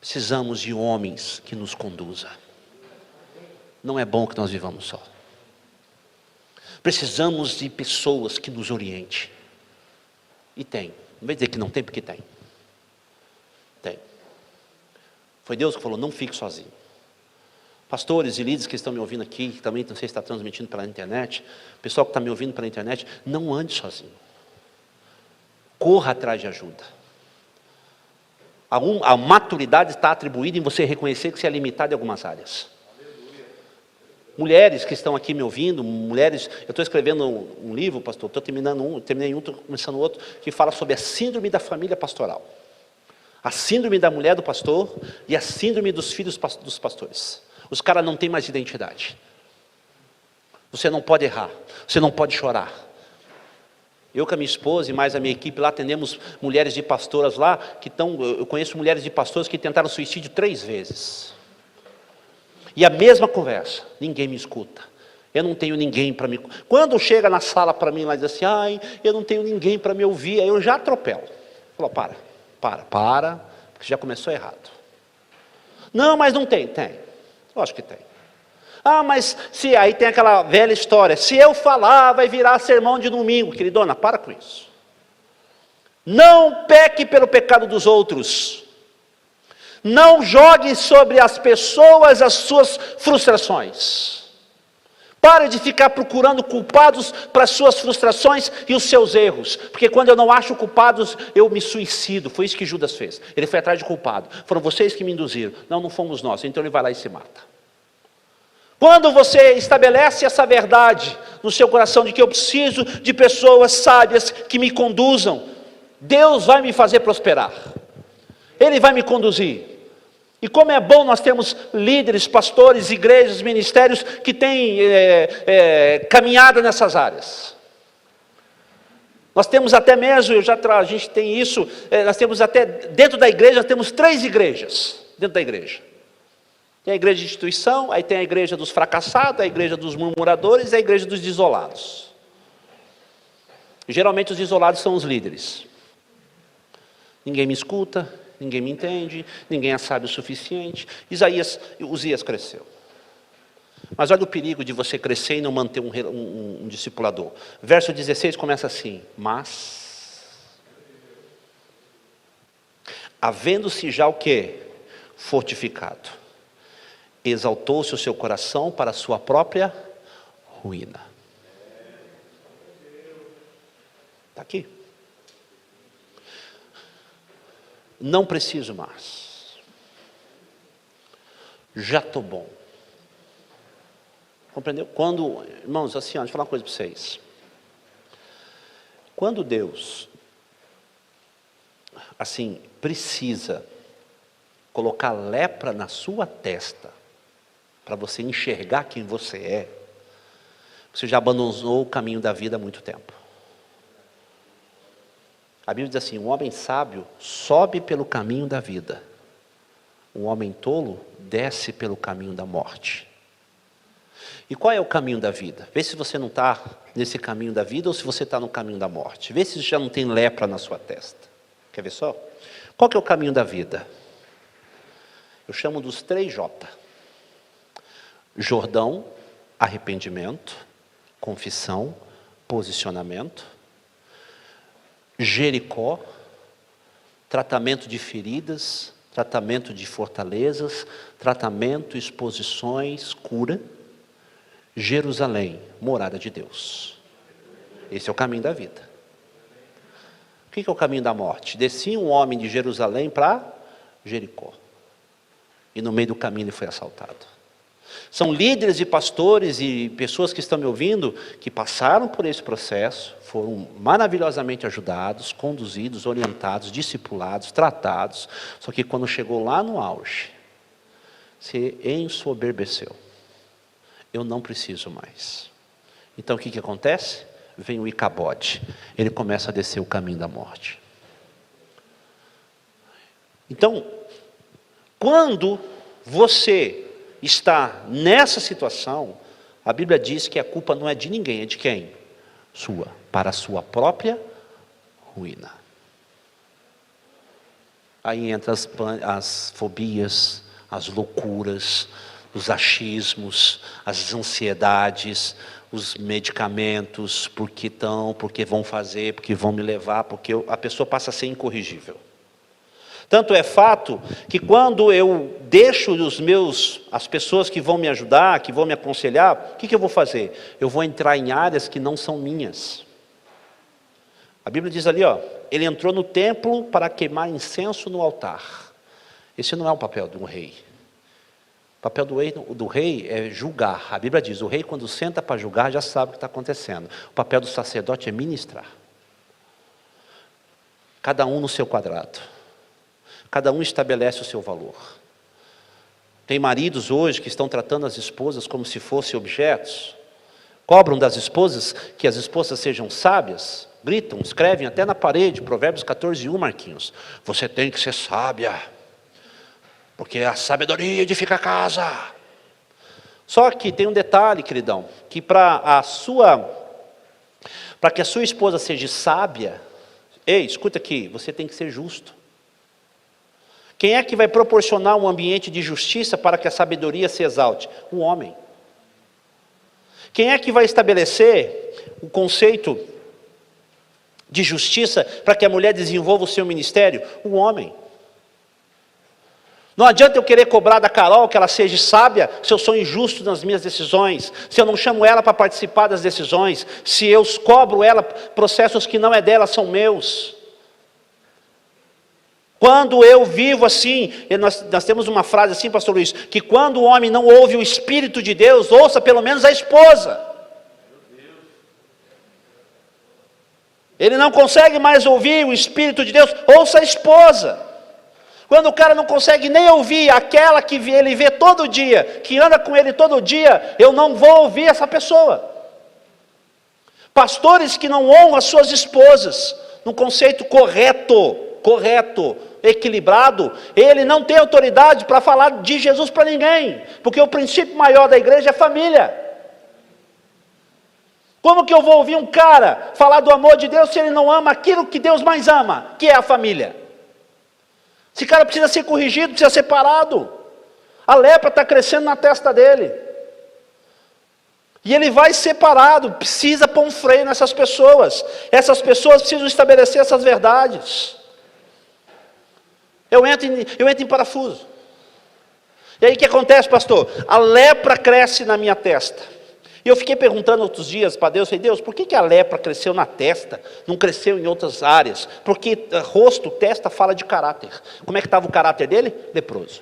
Precisamos de homens que nos conduzam. Não é bom que nós vivamos só. Precisamos de pessoas que nos orientem. E tem. Não vai dizer que não tem, porque tem. Tem. Foi Deus que falou, não fique sozinho. Pastores e líderes que estão me ouvindo aqui, que também não sei se está transmitindo pela internet, pessoal que está me ouvindo pela internet, não ande sozinho. Corra atrás de ajuda. A maturidade está atribuída em você reconhecer que você é limitado em algumas áreas. Mulheres que estão aqui me ouvindo, mulheres, eu estou escrevendo um livro, pastor, terminei um, estou começando outro, que fala sobre a síndrome da família pastoral. A síndrome da mulher do pastor e a síndrome dos filhos dos pastores. Os caras não têm mais identidade. Você não pode errar, você não pode chorar. Eu com a minha esposa e mais a minha equipe lá, atendemos mulheres de pastoras lá, eu conheço mulheres de pastores que tentaram suicídio 3 vezes. E a mesma conversa, ninguém me escuta. Eu não tenho ninguém para me... Quando chega na sala para mim lá e diz assim, ai, eu não tenho ninguém para me ouvir, aí eu já atropelo. Falo, para, porque já começou errado. Não, mas não tem. Lógico que tem. Ah, mas se aí tem aquela velha história, se eu falar vai virar sermão de domingo, queridona, para com isso. Não peque pelo pecado dos outros. Não jogue sobre as pessoas as suas frustrações. Pare de ficar procurando culpados para as suas frustrações e os seus erros. Porque quando eu não acho culpados, eu me suicido. Foi isso que Judas fez. Ele foi atrás de culpado. Foram vocês que me induziram. Não fomos nós. Então ele vai lá e se mata. Quando você estabelece essa verdade no seu coração de que eu preciso de pessoas sábias que me conduzam, Deus vai me fazer prosperar. Ele vai me conduzir. E como é bom nós termos líderes, pastores, igrejas, ministérios que têm caminhado nessas áreas. Nós temos até mesmo, a gente tem isso, nós temos até, dentro da igreja, nós temos 3 igrejas, dentro da igreja. Tem a igreja de instituição, aí tem a igreja dos fracassados, a igreja dos murmuradores e a igreja dos desolados. E, geralmente os desolados são os líderes. Ninguém me escuta, ninguém me entende, ninguém é sábio o suficiente. Uzias cresceu. Mas olha o perigo de você crescer e não manter um discipulador. Verso 16 começa assim: mas, havendo-se já o quê? Fortificado, exaltou-se o seu coração para a sua própria ruína. Está aqui. Não preciso mais. Já estou bom. Compreendeu? Quando, irmãos, assim, deixa eu falar uma coisa para vocês. Quando Deus, assim, precisa colocar lepra na sua testa, para você enxergar quem você é, você já abandonou o caminho da vida há muito tempo. A Bíblia diz assim: um homem sábio sobe pelo caminho da vida, um homem tolo desce pelo caminho da morte. E qual é o caminho da vida? Vê se você não está nesse caminho da vida ou se você está no caminho da morte. Vê se já não tem lepra na sua testa. Quer ver só? Qual que é o caminho da vida? Eu chamo dos 3J. Jordão, arrependimento, confissão, posicionamento. Jericó, tratamento de feridas, tratamento de fortalezas, tratamento, exposições, cura. Jerusalém, morada de Deus. Esse é o caminho da vida. O que é o caminho da morte? Descia um homem de Jerusalém para Jericó. E no meio do caminho ele foi assaltado. São líderes e pastores e pessoas que estão me ouvindo, que passaram por esse processo, foram maravilhosamente ajudados, conduzidos, orientados, discipulados, tratados, só que quando chegou lá no auge, se ensoberbeceu. Eu não preciso mais. Então o que acontece? Vem o Icabode, ele começa a descer o caminho da morte. Então, quando você está nessa situação, a Bíblia diz que a culpa não é de ninguém, é de quem? Sua, para a sua própria ruína. Aí entra as fobias, as loucuras, os achismos, as ansiedades, os medicamentos, porque vão fazer, porque vão me levar, porque a pessoa passa a ser incorrigível. Tanto é fato que quando eu deixo as pessoas que vão me ajudar, que vão me aconselhar, o que eu vou fazer? Eu vou entrar em áreas que não são minhas. A Bíblia diz ali, ele entrou no templo para queimar incenso no altar. Esse não é o papel de um rei. O papel do rei é julgar. A Bíblia diz, o rei quando senta para julgar já sabe o que está acontecendo. O papel do sacerdote é ministrar. Cada um no seu quadrado. Cada um estabelece o seu valor. Tem maridos hoje que estão tratando as esposas como se fossem objetos. Cobram das esposas que as esposas sejam sábias. Gritam, escrevem até na parede, Provérbios 14:1, Marquinhos. Você tem que ser sábia, porque a sabedoria edifica a casa. Só que tem um detalhe, queridão, que para que a sua esposa seja sábia, escuta aqui, você tem que ser justo. Quem é que vai proporcionar um ambiente de justiça para que a sabedoria se exalte? O homem. Quem é que vai estabelecer o conceito de justiça para que a mulher desenvolva o seu ministério? O homem. Não adianta eu querer cobrar da Carol que ela seja sábia, se eu sou injusto nas minhas decisões, se eu não chamo ela para participar das decisões, se eu cobro ela processos que não é dela, são meus. Quando eu vivo assim, nós temos uma frase assim, pastor Luiz, que quando o homem não ouve o Espírito de Deus, ouça pelo menos a esposa. Ele não consegue mais ouvir o Espírito de Deus, ouça a esposa. Quando o cara não consegue nem ouvir aquela que ele vê todo dia, que anda com ele todo dia, eu não vou ouvir essa pessoa. Pastores que não honram as suas esposas, num conceito correto, equilibrado, ele não tem autoridade para falar de Jesus para ninguém, porque o princípio maior da igreja é família. Como que eu vou ouvir um cara falar do amor de Deus se ele não ama aquilo que Deus mais ama, que é a família? Esse cara precisa ser corrigido, precisa ser parado. A lepra está crescendo na testa dele. E ele vai separado, precisa pôr um freio nessas pessoas. Essas pessoas precisam estabelecer essas verdades. Eu entro em parafuso. E aí o que acontece, pastor? A lepra cresce na minha testa. E eu fiquei perguntando outros dias para Deus, falei, Deus, por que a lepra cresceu na testa, não cresceu em outras áreas? Porque rosto, testa fala de caráter. Como é que estava o caráter dele? Leproso.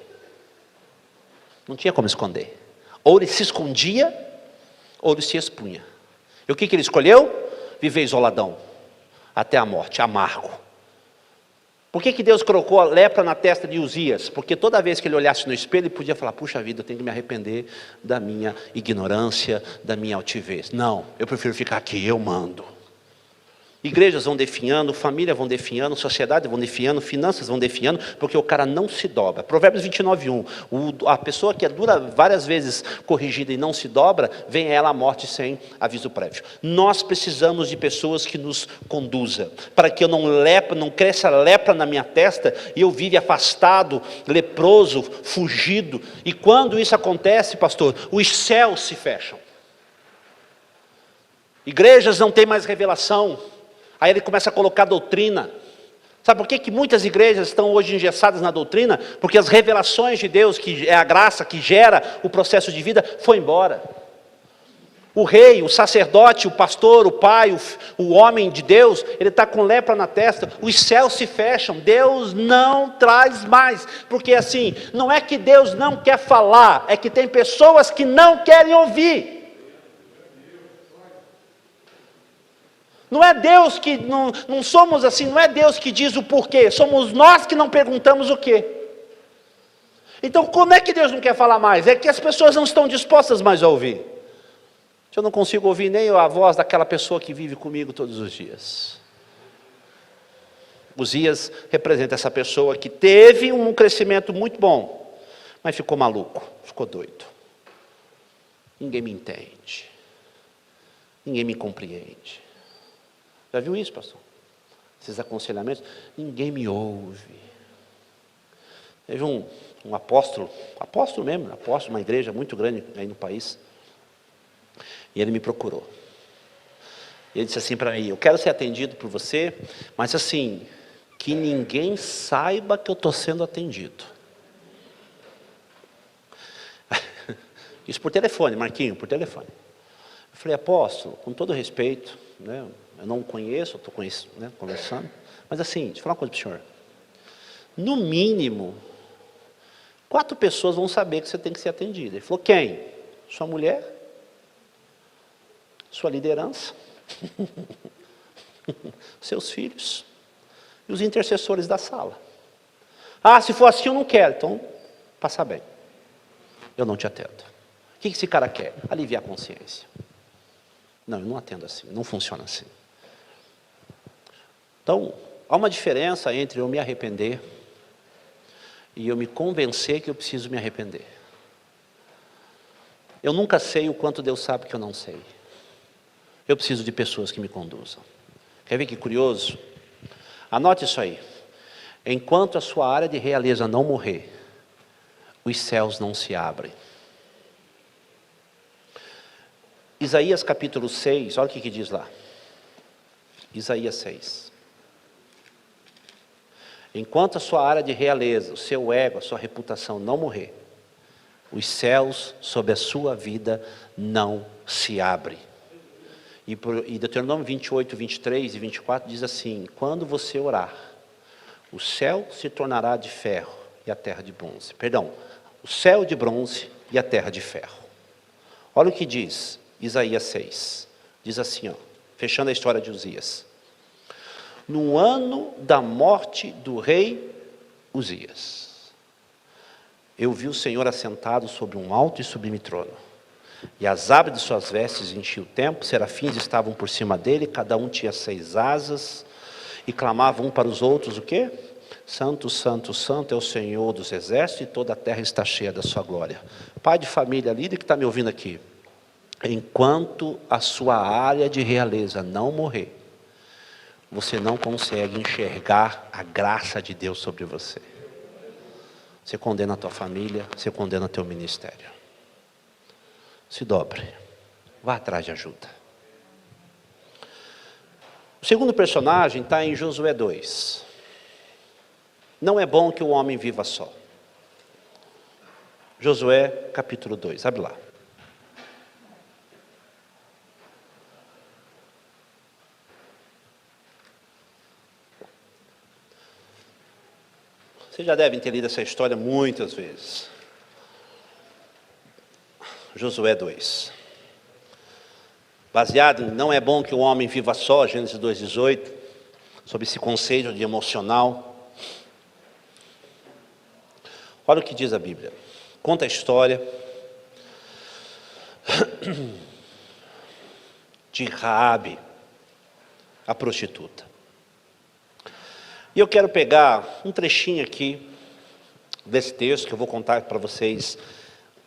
Não tinha como esconder. Ou ele se escondia, ou ele se expunha. E o que ele escolheu? Viver isoladão, até a morte, amargo. Por que Deus colocou a lepra na testa de Uzias? Porque toda vez que ele olhasse no espelho, ele podia falar, puxa vida, eu tenho que me arrepender da minha ignorância, da minha altivez. Não, eu prefiro ficar aqui, eu mando. Igrejas vão definhando, família vão definhando, sociedade vão definhando, finanças vão definhando, porque o cara não se dobra. Provérbios 29:1, a pessoa que é dura várias vezes corrigida e não se dobra, vem ela à morte sem aviso prévio. Nós precisamos de pessoas que nos conduzam, para que eu não cresça lepra na minha testa, e eu vive afastado, leproso, fugido. E quando isso acontece, pastor, os céus se fecham. Igrejas não têm mais revelação. Aí ele começa a colocar doutrina. Sabe por que muitas igrejas estão hoje engessadas na doutrina? Porque as revelações de Deus, que é a graça que gera o processo de vida, foi embora. O rei, o sacerdote, o pastor, o pai, o homem de Deus, ele está com lepra na testa, os céus se fecham, Deus não traz mais. Porque assim, não é que Deus não quer falar, é que tem pessoas que não querem ouvir. Não é Deus que, não somos assim, não é Deus que diz o porquê, somos nós que não perguntamos o quê. Então como é que Deus não quer falar mais? É que as pessoas não estão dispostas mais a ouvir. Eu não consigo ouvir nem a voz daquela pessoa que vive comigo todos os dias. Uzias representa essa pessoa que teve um crescimento muito bom, mas ficou maluco, ficou doido. Ninguém me entende, ninguém me compreende. Já viu isso, pastor? Esses aconselhamentos, ninguém me ouve. Teve um apóstolo mesmo, uma igreja muito grande aí no país, e ele me procurou. Ele disse assim para mim, eu quero ser atendido por você, mas assim, que ninguém saiba que eu estou sendo atendido. Isso por telefone, Marquinho, por telefone. Eu falei, apóstolo, com todo respeito, né? Eu não conheço, estou conversando. Mas assim, deixa eu falar uma coisa para o senhor. No mínimo, 4 pessoas vão saber que você tem que ser atendido. Ele falou, quem? Sua mulher, sua liderança, seus filhos e os intercessores da sala. Ah, se for assim eu não quero. Então, passa bem. Eu não te atendo. O que esse cara quer? Aliviar a consciência. Não, eu não atendo assim, não funciona assim. Então, há uma diferença entre eu me arrepender e eu me convencer que eu preciso me arrepender. Eu nunca sei o quanto Deus sabe que eu não sei. Eu preciso de pessoas que me conduzam. Quer ver que curioso? Anote isso aí. Enquanto a sua área de realeza não morrer, os céus não se abrem. Isaías capítulo 6, olha o que diz lá. Isaías 6. Enquanto a sua área de realeza, o seu ego, a sua reputação não morrer, os céus sobre a sua vida não se abrem. E Deuteronômio 28, 23 e 24 diz assim, quando você orar, o céu se tornará de ferro e a terra de bronze. Perdão, o céu de bronze e a terra de ferro. Olha o que diz Isaías 6. Diz assim, ó, fechando a história de Uzias. No ano da morte do rei Uzias, eu vi o Senhor assentado sobre um alto e sublime trono, e as abas de suas vestes enchiam o templo, serafins estavam por cima dele, cada um tinha 6 asas, e clamavam um para os outros, o quê? Santo, santo, santo é o Senhor dos exércitos, e toda a terra está cheia da sua glória. Pai de família, líder que está me ouvindo aqui, enquanto a sua área de realeza não morrer, você não consegue enxergar a graça de Deus sobre você. Você condena a tua família, você condena o teu ministério. Se dobre. vá atrás de ajuda. O segundo personagem está em Josué 2. Não é bom que o homem viva só. Josué capítulo 2, abre lá. Vocês já devem ter lido essa história muitas vezes. Josué 2. Baseado em não é bom que o homem viva só, Gênesis 2,18, sobre esse conceito de emocional. Olha o que diz a Bíblia. Conta a história de Raabe, a prostituta. E eu quero pegar um trechinho aqui desse texto, que eu vou contar para vocês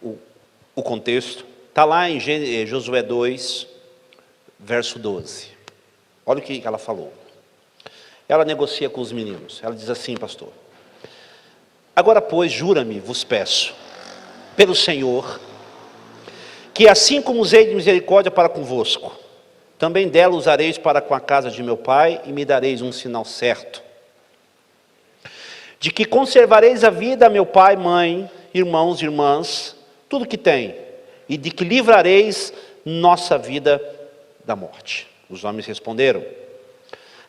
o contexto. Está lá em Josué 2, verso 12. Olha o que ela falou. Ela negocia com os meninos. Ela diz assim, pastor: agora, pois, jura-me, vos peço, pelo Senhor, que assim como usei de misericórdia para convosco, também dela usareis para com a casa de meu pai, e me dareis um sinal certo, de que conservareis a vida a meu pai, mãe, irmãos, irmãs, tudo que tem, e de que livrareis nossa vida da morte. Os homens responderam: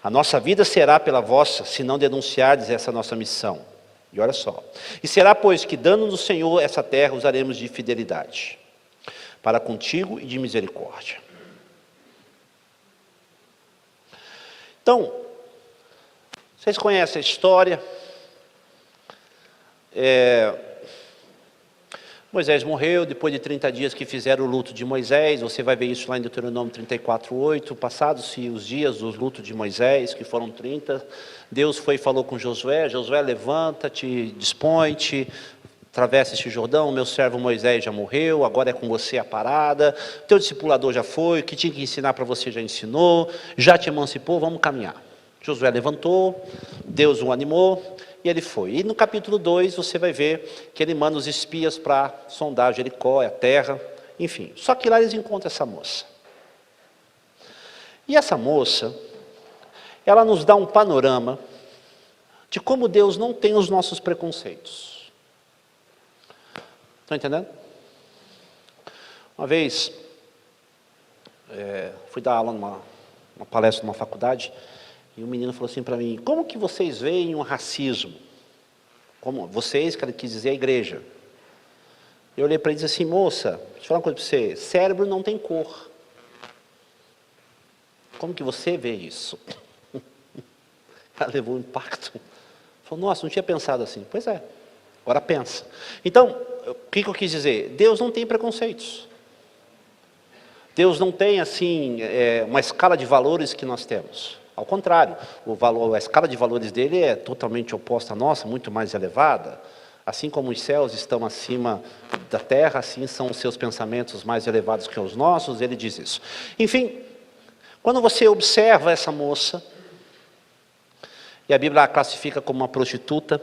a nossa vida será pela vossa, se não denunciardes essa nossa missão. E olha só: e será, pois, que dando no Senhor essa terra, usaremos de fidelidade para contigo e de misericórdia. Então, vocês conhecem a história. Moisés morreu, depois de 30 dias que fizeram o luto de Moisés. Você vai ver isso lá em Deuteronômio 34:8. Passados-se os dias do luto de Moisés, que foram 30, Deus foi e falou com Josué: Josué, levanta-te, dispõe-te, atravessa este Jordão, meu servo Moisés já morreu, agora é com você a parada, teu discipulador já foi, o que tinha que ensinar para você já ensinou, já te emancipou, vamos caminhar. Josué levantou, Deus o animou, e ele foi. E no capítulo 2 você vai ver que ele manda os espias para sondar Jericó, a terra, enfim. Só que lá eles encontram essa moça. E essa moça, ela nos dá um panorama de como Deus não tem os nossos preconceitos. Estão entendendo? Uma vez, fui dar aula numa palestra numa faculdade, e um menino falou assim para mim: como que vocês veem o racismo? Como vocês, que ele quis dizer a igreja. Eu olhei para ele e disse assim: moça, deixa eu falar uma coisa para você, cérebro não tem cor. Como que você vê isso? Ela levou um impacto. Falou: nossa, não tinha pensado assim. Pois é, agora pensa. Então, o que eu quis dizer? Deus não tem preconceitos. Deus não tem assim uma escala de valores que nós temos. Ao contrário, a escala de valores dele é totalmente oposta à nossa, muito mais elevada. Assim como os céus estão acima da terra, assim são os seus pensamentos mais elevados que os nossos, ele diz isso. Enfim, quando você observa essa moça, e a Bíblia a classifica como uma prostituta,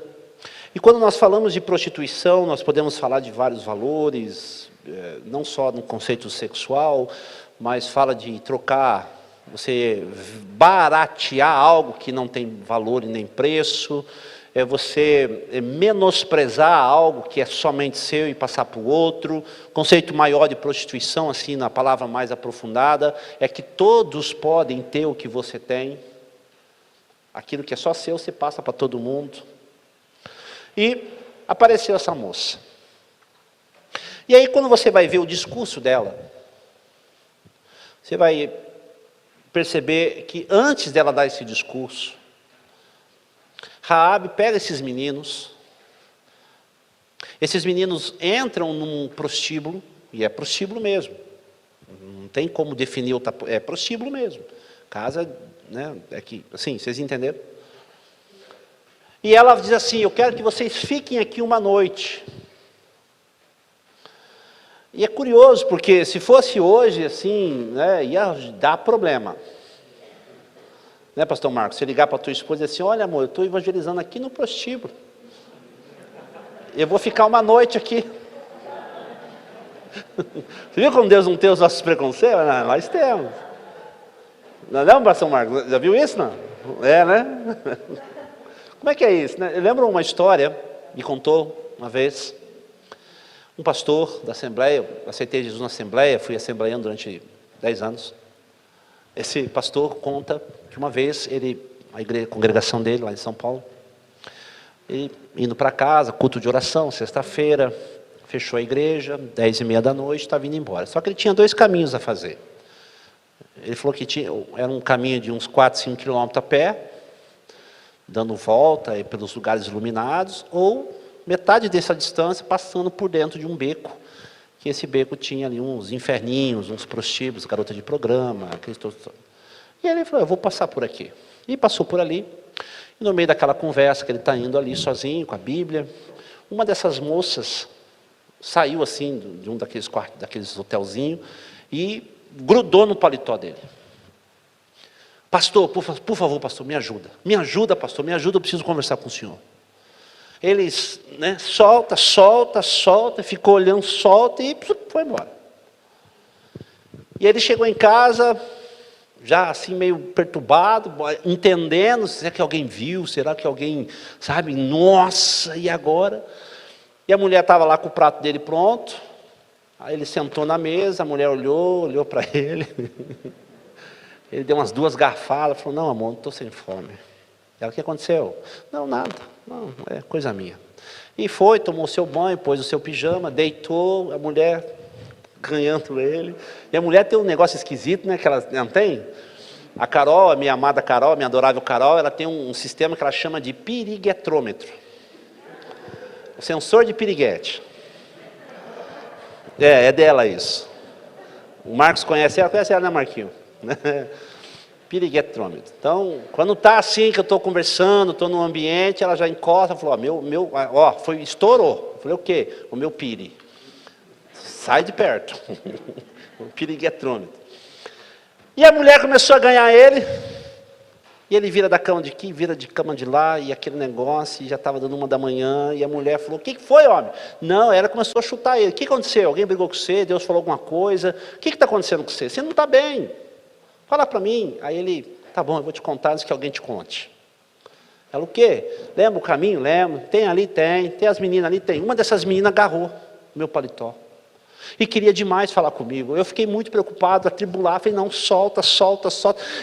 e quando nós falamos de prostituição, nós podemos falar de vários valores, não só no conceito sexual, mas fala de trocar, você baratear algo que não tem valor e nem preço, é você menosprezar algo que é somente seu e passar para o outro. O conceito maior de prostituição, assim, na palavra mais aprofundada, é que todos podem ter o que você tem, aquilo que é só seu, você passa para todo mundo. E apareceu essa moça. E aí, quando você vai ver o discurso dela, você vai perceber que antes dela dar esse discurso, Raabe pega esses meninos entram num prostíbulo, e é prostíbulo mesmo, não tem como definir, é prostíbulo mesmo, casa, né, aqui, assim, vocês entenderam? E ela diz assim: eu quero que vocês fiquem aqui uma noite. E é curioso, porque se fosse hoje, assim, né, ia dar problema. Né, pastor Marcos? Você ligar para a tua esposa e dizer assim: olha, amor, eu estou evangelizando aqui no prostíbulo. Eu vou ficar uma noite aqui. Você viu como Deus não tem os nossos preconceitos? Não, nós temos. Não é, pastor Marcos? Já viu isso, não? É, né? Como é que é isso, né? Eu lembro uma história, me contou uma vez, um pastor da Assembleia, eu aceitei Jesus na Assembleia, fui assembleiano durante 10 anos. Esse pastor conta que uma vez, a congregação dele, lá em São Paulo, ele indo para casa, culto de oração, sexta-feira, fechou a igreja, 10h30 da noite, estava indo embora. Só que ele tinha 2 caminhos a fazer. Ele falou que era um caminho de uns 4, 5 quilômetros a pé, dando volta pelos lugares iluminados, ou metade dessa distância passando por dentro de um beco, que esse beco tinha ali uns inferninhos, uns prostíbulos, garota de programa, aqueles todos. E ele falou, eu vou passar por aqui. E passou por ali, e no meio daquela conversa que ele está indo ali sozinho, com a Bíblia, uma dessas moças saiu assim de um daqueles quartos, daqueles hotelzinhos, e grudou no paletó dele. Pastor, por favor, pastor, me ajuda. Me ajuda, pastor, me ajuda, eu preciso conversar com o senhor. Eles, né, solta, ficou olhando, solta e foi embora. E ele chegou em casa, já assim meio perturbado, entendendo, será que alguém viu, será que alguém, sabe, nossa, e agora? E a mulher estava lá com o prato dele pronto, aí ele sentou na mesa, a mulher olhou para ele, ele deu umas 2 garfadas, falou, não amor, não estou sem fome. Ela, o que aconteceu? Não, nada, não, é coisa minha. E foi, tomou o seu banho, pôs o seu pijama, deitou, a mulher ganhando ele. E a mulher tem um negócio esquisito, né, que ela não tem? A Carol, a minha amada Carol, a minha adorável Carol, ela tem um sistema que ela chama de piriguetrômetro. O sensor de piriguete. É dela isso. O Marcos conhece ela, né, Marquinho? Piriguetrômetro. Então, quando está assim, que eu estou conversando, estou num ambiente, ela já encosta, falou, estourou. Eu falei, o quê? O meu piri. Sai de perto. O piriguetrômetro. E a mulher começou a ganhar ele, e ele vira da cama de aqui, vira de cama de lá, e aquele negócio, e já estava dando 1 da manhã, e a mulher falou, o que foi, homem? Não, ela começou a chutar ele. O que aconteceu? Alguém brigou com você? Deus falou alguma coisa? O que está acontecendo com você? Você não está bem. Fala para mim. Aí ele, tá bom, eu vou te contar antes que alguém te conte. Ela, o quê? Lembra o caminho? Lembro. Tem ali? Tem as meninas ali? Tem. Uma dessas meninas agarrou meu paletó. E queria demais falar comigo. Eu fiquei muito preocupado, atribulado. Falei, não, solta.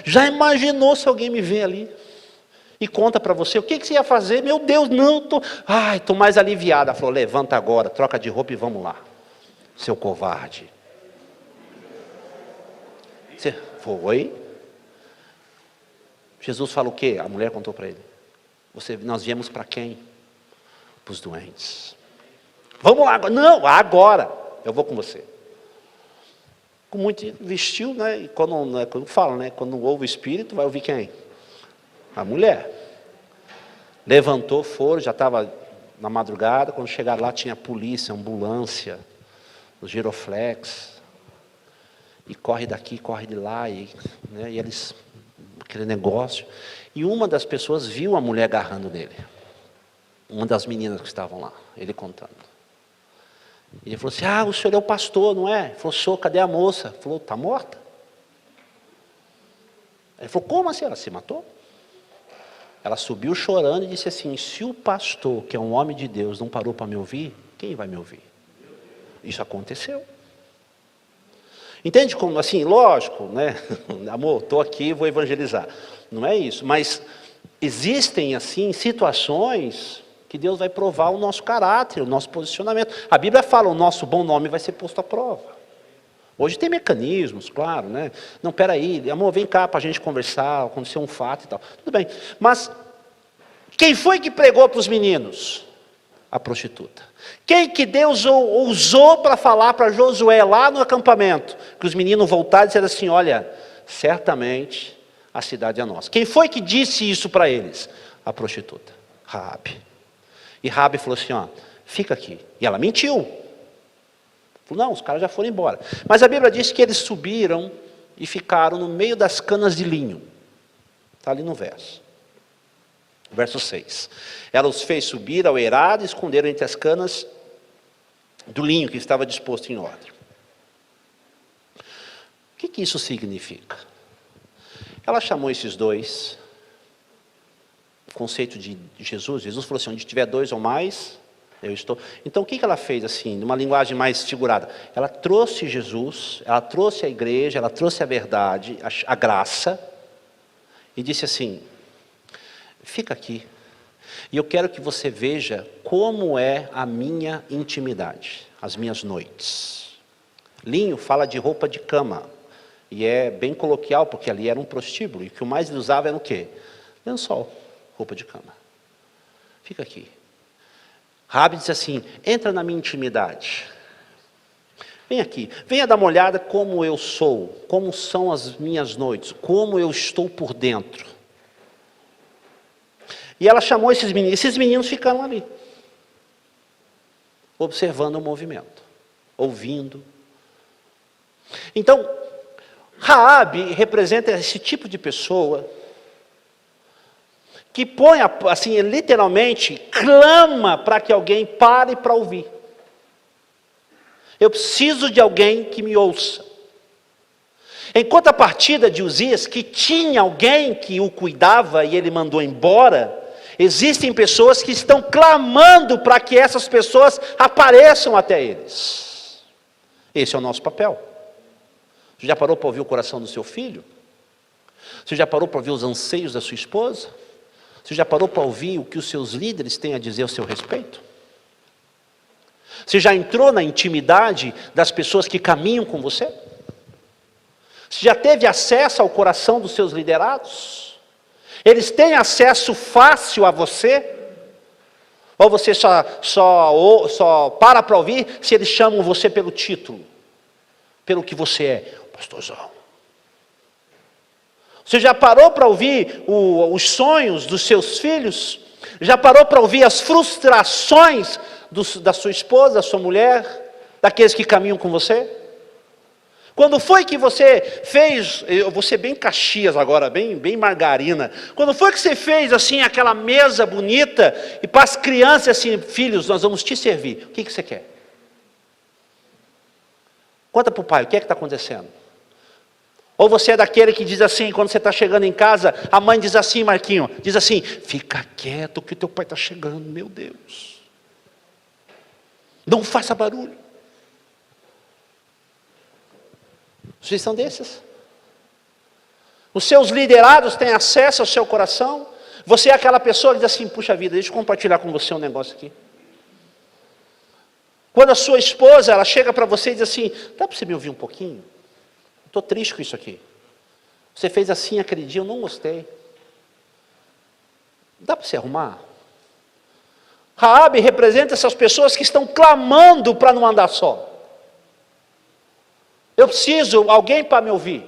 Já imaginou se alguém me vê ali? E conta para você, o que você ia fazer? Meu Deus, não, estou mais aliviada. Ela falou, levanta agora, troca de roupa e vamos lá. Seu covarde. Você foi? Jesus fala o quê? A mulher contou para ele. Nós viemos para quem? Para os doentes. Vamos lá, não, agora. Eu vou com você. Com muito vestiu, né? E quando fala, né? Quando ouve o Espírito, vai ouvir quem? A mulher. Levantou, foram, já estava na madrugada. Quando chegaram lá, tinha polícia, ambulância, os giroflex. E corre daqui, corre de lá, e eles, aquele negócio. E uma das pessoas viu a mulher agarrando nele. Uma das meninas que estavam lá, ele contando. E ele falou assim, o senhor é o pastor, não é? Ele falou, sou, cadê a moça? Ele falou, está morta? Ele falou, como assim? Ela se matou? Ela subiu chorando e disse assim, se o pastor, que é um homem de Deus, não parou para me ouvir, quem vai me ouvir? Isso aconteceu. Entende como, assim, lógico, né? Amor, estou aqui, vou evangelizar. Não é isso, mas existem, assim, situações que Deus vai provar o nosso caráter, o nosso posicionamento. A Bíblia fala, o nosso bom nome vai ser posto à prova. Hoje tem mecanismos, claro, né? Não, peraí, amor, vem cá para a gente conversar, aconteceu um fato e tal. Tudo bem, mas quem foi que pregou para os meninos? A prostituta. Quem que Deus usou para falar para Josué lá no acampamento? Que os meninos voltaram e disseram assim, olha, certamente a cidade é nossa. Quem foi que disse isso para eles? A prostituta, Raabe. E Raabe falou assim, fica aqui. E ela mentiu. Falou, não, os caras já foram embora. Mas a Bíblia diz que eles subiram e ficaram no meio das canas de linho. Está ali no verso. Verso 6. Ela os fez subir ao eirado e esconderam entre as canas do linho que estava disposto em ordem. O que isso significa? Ela chamou esses dois, o conceito de Jesus. Jesus falou assim, onde tiver dois ou mais, eu estou. Então o que ela fez assim, numa linguagem mais figurada? Ela trouxe Jesus, ela trouxe a igreja, ela trouxe a verdade, a graça, e disse assim, fica aqui, e eu quero que você veja como é a minha intimidade, as minhas noites. Linho fala de roupa de cama, e é bem coloquial, porque ali era um prostíbulo, e o que mais ele usava era o quê? Lençol, roupa de cama. Fica aqui. Raabe disse assim, entra na minha intimidade. Vem aqui, venha dar uma olhada como eu sou, como são as minhas noites, como eu estou por dentro. E ela chamou esses meninos ficaram ali, observando o movimento, ouvindo. Então, Raabe representa esse tipo de pessoa que põe, assim, literalmente, clama para que alguém pare para ouvir. Eu preciso de alguém que me ouça. Enquanto a partida de Uzias, que tinha alguém que o cuidava e ele mandou embora, existem pessoas que estão clamando para que essas pessoas apareçam até eles. Esse é o nosso papel. Você já parou para ouvir o coração do seu filho? Você já parou para ouvir os anseios da sua esposa? Você já parou para ouvir o que os seus líderes têm a dizer ao seu respeito? Você já entrou na intimidade das pessoas que caminham com você? Você já teve acesso ao coração dos seus liderados? Eles têm acesso fácil a você? Ou você só para ouvir se eles chamam você pelo título? Pelo que você é? Pastorzão. Você já parou para ouvir os sonhos dos seus filhos? Já parou para ouvir as frustrações da sua esposa, da sua mulher, daqueles que caminham com você? Quando foi que você fez, eu vou ser bem Caxias agora, bem margarina, quando foi que você fez assim aquela mesa bonita e para as crianças assim, filhos, nós vamos te servir, o que você quer? Conta para o pai, o que é que está acontecendo? Ou você é daquele que diz assim, quando você está chegando em casa, a mãe diz assim, Marquinho, diz assim, fica quieto que o teu pai está chegando, meu Deus. Não faça barulho. Vocês são desses? Os seus liderados têm acesso ao seu coração? Você é aquela pessoa que diz assim, puxa vida, deixa eu compartilhar com você um negócio aqui. Quando a sua esposa, ela chega para você e diz assim, dá para você me ouvir um pouquinho? Estou triste com isso aqui. Você fez assim aquele dia, eu não gostei. Dá para você arrumar? Raabe representa essas pessoas que estão clamando para não andar só. Eu preciso, alguém para me ouvir.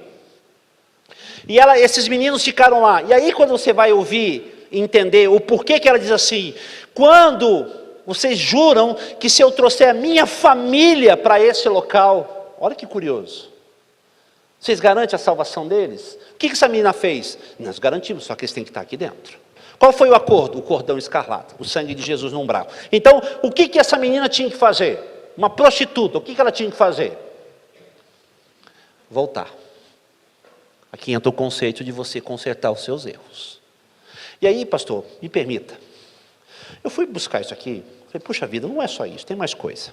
E esses meninos ficaram lá. E aí quando você vai ouvir, entender o porquê que ela diz assim, quando vocês juram que se eu trouxer a minha família para esse local, olha que curioso. Vocês garantem a salvação deles? O que essa menina fez? Nós garantimos, só que eles têm que estar aqui dentro. Qual foi o acordo? O cordão escarlate, o sangue de Jesus no umbral. Então, o que essa menina tinha que fazer? Uma prostituta, o que ela tinha que fazer? Voltar. Aqui entra o conceito de você consertar os seus erros. E aí, pastor, me permita. Eu fui buscar isso aqui, falei, puxa vida, não é só isso, tem mais coisa.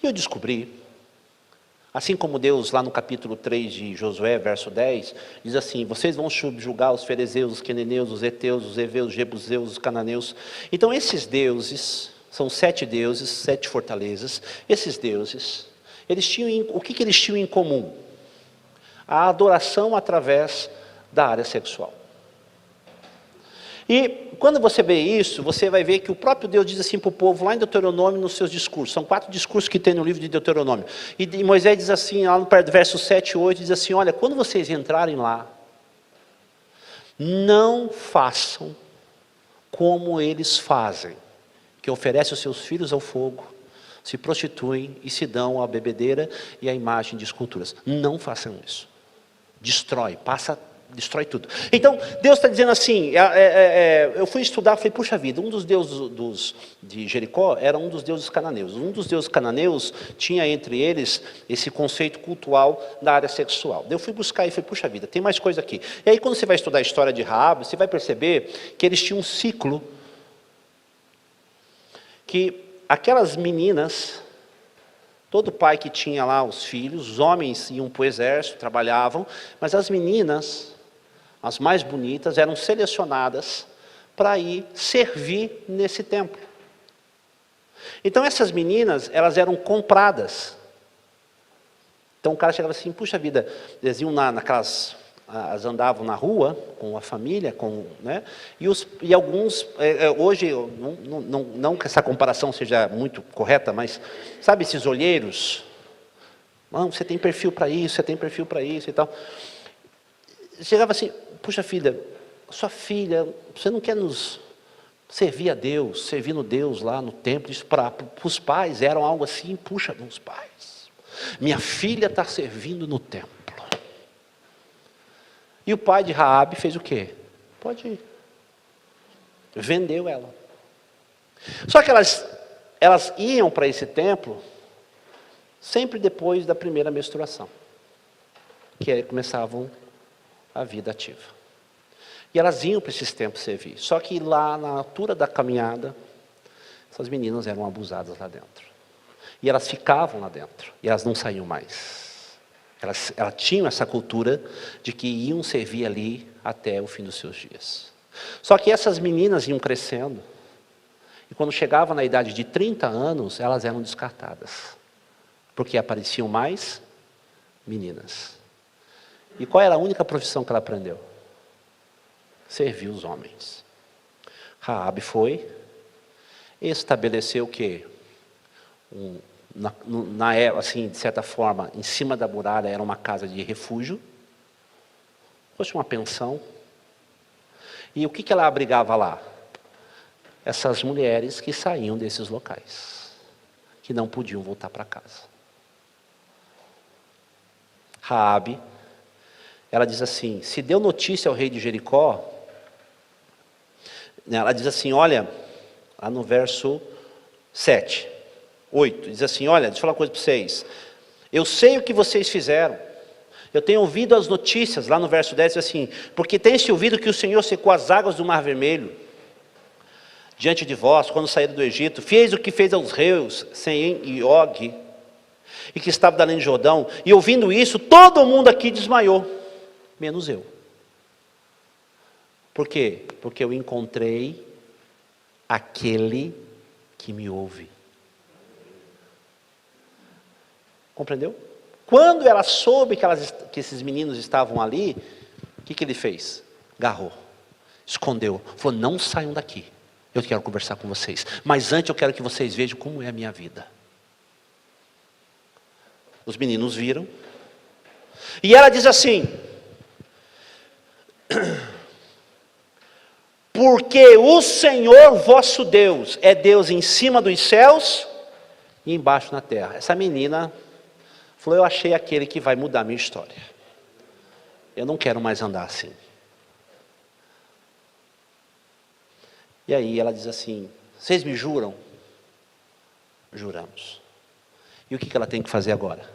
E eu descobri, assim como Deus lá no capítulo 3 de Josué, verso 10, diz assim, vocês vão subjugar os ferezeus, os queneneus, os heteus, os heveus, os jebuseus, os cananeus. Então esses deuses, são 7 deuses, 7 fortalezas, esses deuses, eles tinham, o que eles tinham em comum? A adoração através da área sexual. E quando você vê isso, você vai ver que o próprio Deus diz assim para o povo, lá em Deuteronômio, nos seus discursos, são 4 discursos que tem no livro de Deuteronômio, e Moisés diz assim, lá no verso 7 e 8, diz assim, olha, quando vocês entrarem lá, não façam como eles fazem, que oferecem os seus filhos ao fogo, se prostituem e se dão à bebedeira e à imagem de esculturas. Não façam isso. Destrói, passa destrói tudo. Então, Deus está dizendo assim, eu fui estudar, falei, puxa vida, um dos deuses de Jericó era um dos deuses cananeus. Um dos deuses cananeus tinha entre eles esse conceito cultural da área sexual. Daí eu fui buscar e falei, puxa vida, tem mais coisa aqui. E aí quando você vai estudar a história de Raabe, você vai perceber que eles tinham um ciclo, que aquelas meninas, todo pai que tinha lá os filhos, os homens iam para o exército, trabalhavam, mas as meninas, as mais bonitas, eram selecionadas para ir servir nesse templo. Então essas meninas, elas eram compradas. Então o cara chegava assim, puxa vida, eles iam elas andavam na rua com a família, né? E alguns, hoje, não que essa comparação seja muito correta, mas sabe esses olheiros? Não, você tem perfil para isso, você tem perfil para isso e tal. Chegava assim, puxa filha, sua filha, você não quer nos servir a Deus, servir no Deus lá no templo? Isso para os pais eram algo assim, puxa, meus pais, minha filha está servindo no templo. E o pai de Raabe fez o quê? Pode ir. Vendeu ela. Só que elas iam para esse templo sempre depois da primeira menstruação, que aí começavam a vida ativa. E elas iam para esses templos servir. Só que lá na altura da caminhada, essas meninas eram abusadas lá dentro. E elas ficavam lá dentro. E elas não saíam mais. Elas tinham essa cultura de que iam servir ali até o fim dos seus dias. Só que essas meninas iam crescendo. E quando chegavam na idade de 30 anos, elas eram descartadas. Porque apareciam mais meninas. E qual era a única profissão que ela aprendeu? Servir os homens. Raabe foi, estabeleceu o quê? Assim, de certa forma, em cima da muralha era uma casa de refúgio, fosse uma pensão. E o que ela abrigava lá? Essas mulheres que saíam desses locais, que não podiam voltar para casa. Raabe, ela diz assim, se deu notícia ao rei de Jericó, ela diz assim, olha, lá no verso 7, 8, diz assim, olha, deixa eu falar uma coisa para vocês, eu sei o que vocês fizeram, eu tenho ouvido as notícias, lá no verso 10 diz assim, porque tem-se ouvido que o Senhor secou as águas do Mar Vermelho, diante de vós, quando saíram do Egito, fez o que fez aos reus, Sem e Og, e que estava além do Jordão, e ouvindo isso, todo mundo aqui desmaiou, menos eu. Por quê? Porque eu encontrei aquele que me ouve. Compreendeu? Quando ela soube que esses meninos estavam ali, o que ele fez? Agarrou, escondeu, falou, não saiam daqui, eu quero conversar com vocês, mas antes eu quero que vocês vejam como é a minha vida. Os meninos viram, e ela diz assim, porque o Senhor vosso Deus é Deus em cima dos céus e embaixo na terra. Essa menina falou, eu achei aquele que vai mudar a minha história. Eu não quero mais andar assim. E aí ela diz assim, vocês me juram? Juramos. E o que ela tem que fazer agora?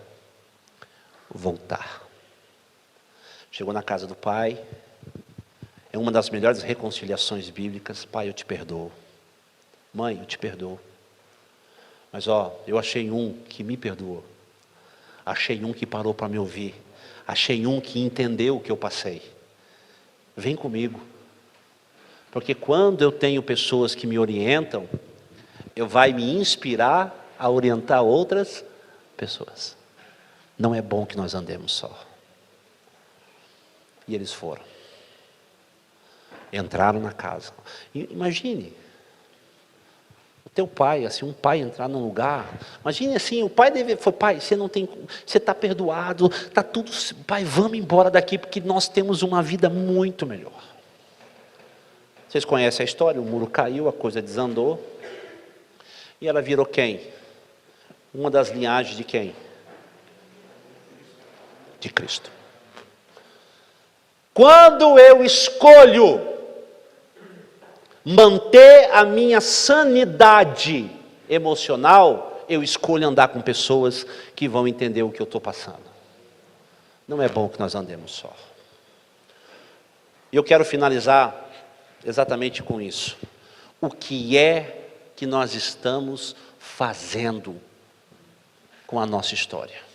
Voltar. Chegou na casa do pai, é uma das melhores reconciliações bíblicas, pai, eu te perdoo. Mãe, eu te perdoo. Mas eu achei um que me perdoou. Achei um que parou para me ouvir. Achei um que entendeu o que eu passei. Vem comigo. Porque quando eu tenho pessoas que me orientam, eu vai me inspirar a orientar outras pessoas. Não é bom que nós andemos só. E eles foram. Entraram na casa. Imagine. O teu pai, assim, um pai entrar num lugar. Imagine assim, o pai foi, pai, você está perdoado, está tudo, pai, vamos embora daqui, porque nós temos uma vida muito melhor. Vocês conhecem a história, o muro caiu, a coisa desandou. E ela virou quem? Uma das linhagens de quem? De Cristo. Quando eu escolho manter a minha sanidade emocional, eu escolho andar com pessoas que vão entender o que eu estou passando. Não é bom que nós andemos só. E eu quero finalizar exatamente com isso. O que é que nós estamos fazendo com a nossa história?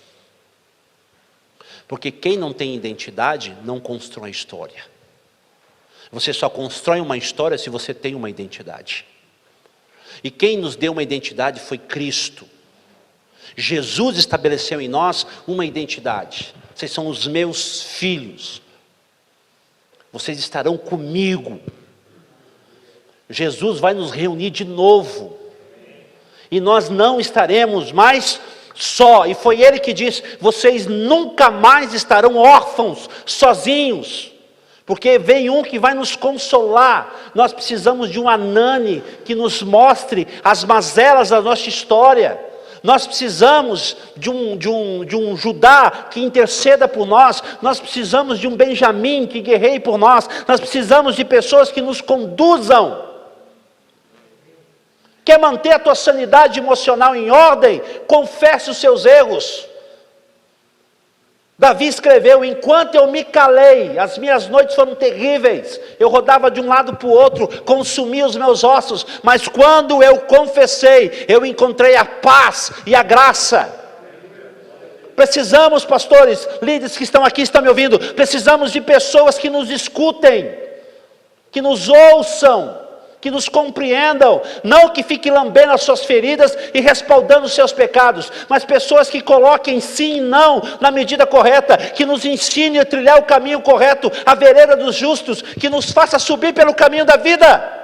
Porque quem não tem identidade não constrói história. Você só constrói uma história se você tem uma identidade. E quem nos deu uma identidade foi Cristo. Jesus estabeleceu em nós uma identidade. Vocês são os meus filhos. Vocês estarão comigo. Jesus vai nos reunir de novo. E nós não estaremos mais só. E foi Ele que disse: vocês nunca mais estarão órfãos, sozinhos. Porque vem um que vai nos consolar. Nós precisamos de um Anani que nos mostre as mazelas da nossa história. Nós precisamos de um Judá que interceda por nós. Nós precisamos de um Benjamim que guerreie por nós. Nós precisamos de pessoas que nos conduzam. Quer manter a tua sanidade emocional em ordem? Confesse os seus erros. Davi escreveu: enquanto eu me calei, as minhas noites foram terríveis, eu rodava de um lado para o outro, consumia os meus ossos, mas quando eu confessei, eu encontrei a paz e a graça. Precisamos, pastores, líderes que estão aqui, estão me ouvindo, precisamos de pessoas que nos escutem, que nos ouçam, que nos compreendam, não que fiquem lambendo as suas feridas e respaldando os seus pecados, mas pessoas que coloquem sim e não na medida correta, que nos ensine a trilhar o caminho correto, a vereda dos justos, que nos faça subir pelo caminho da vida.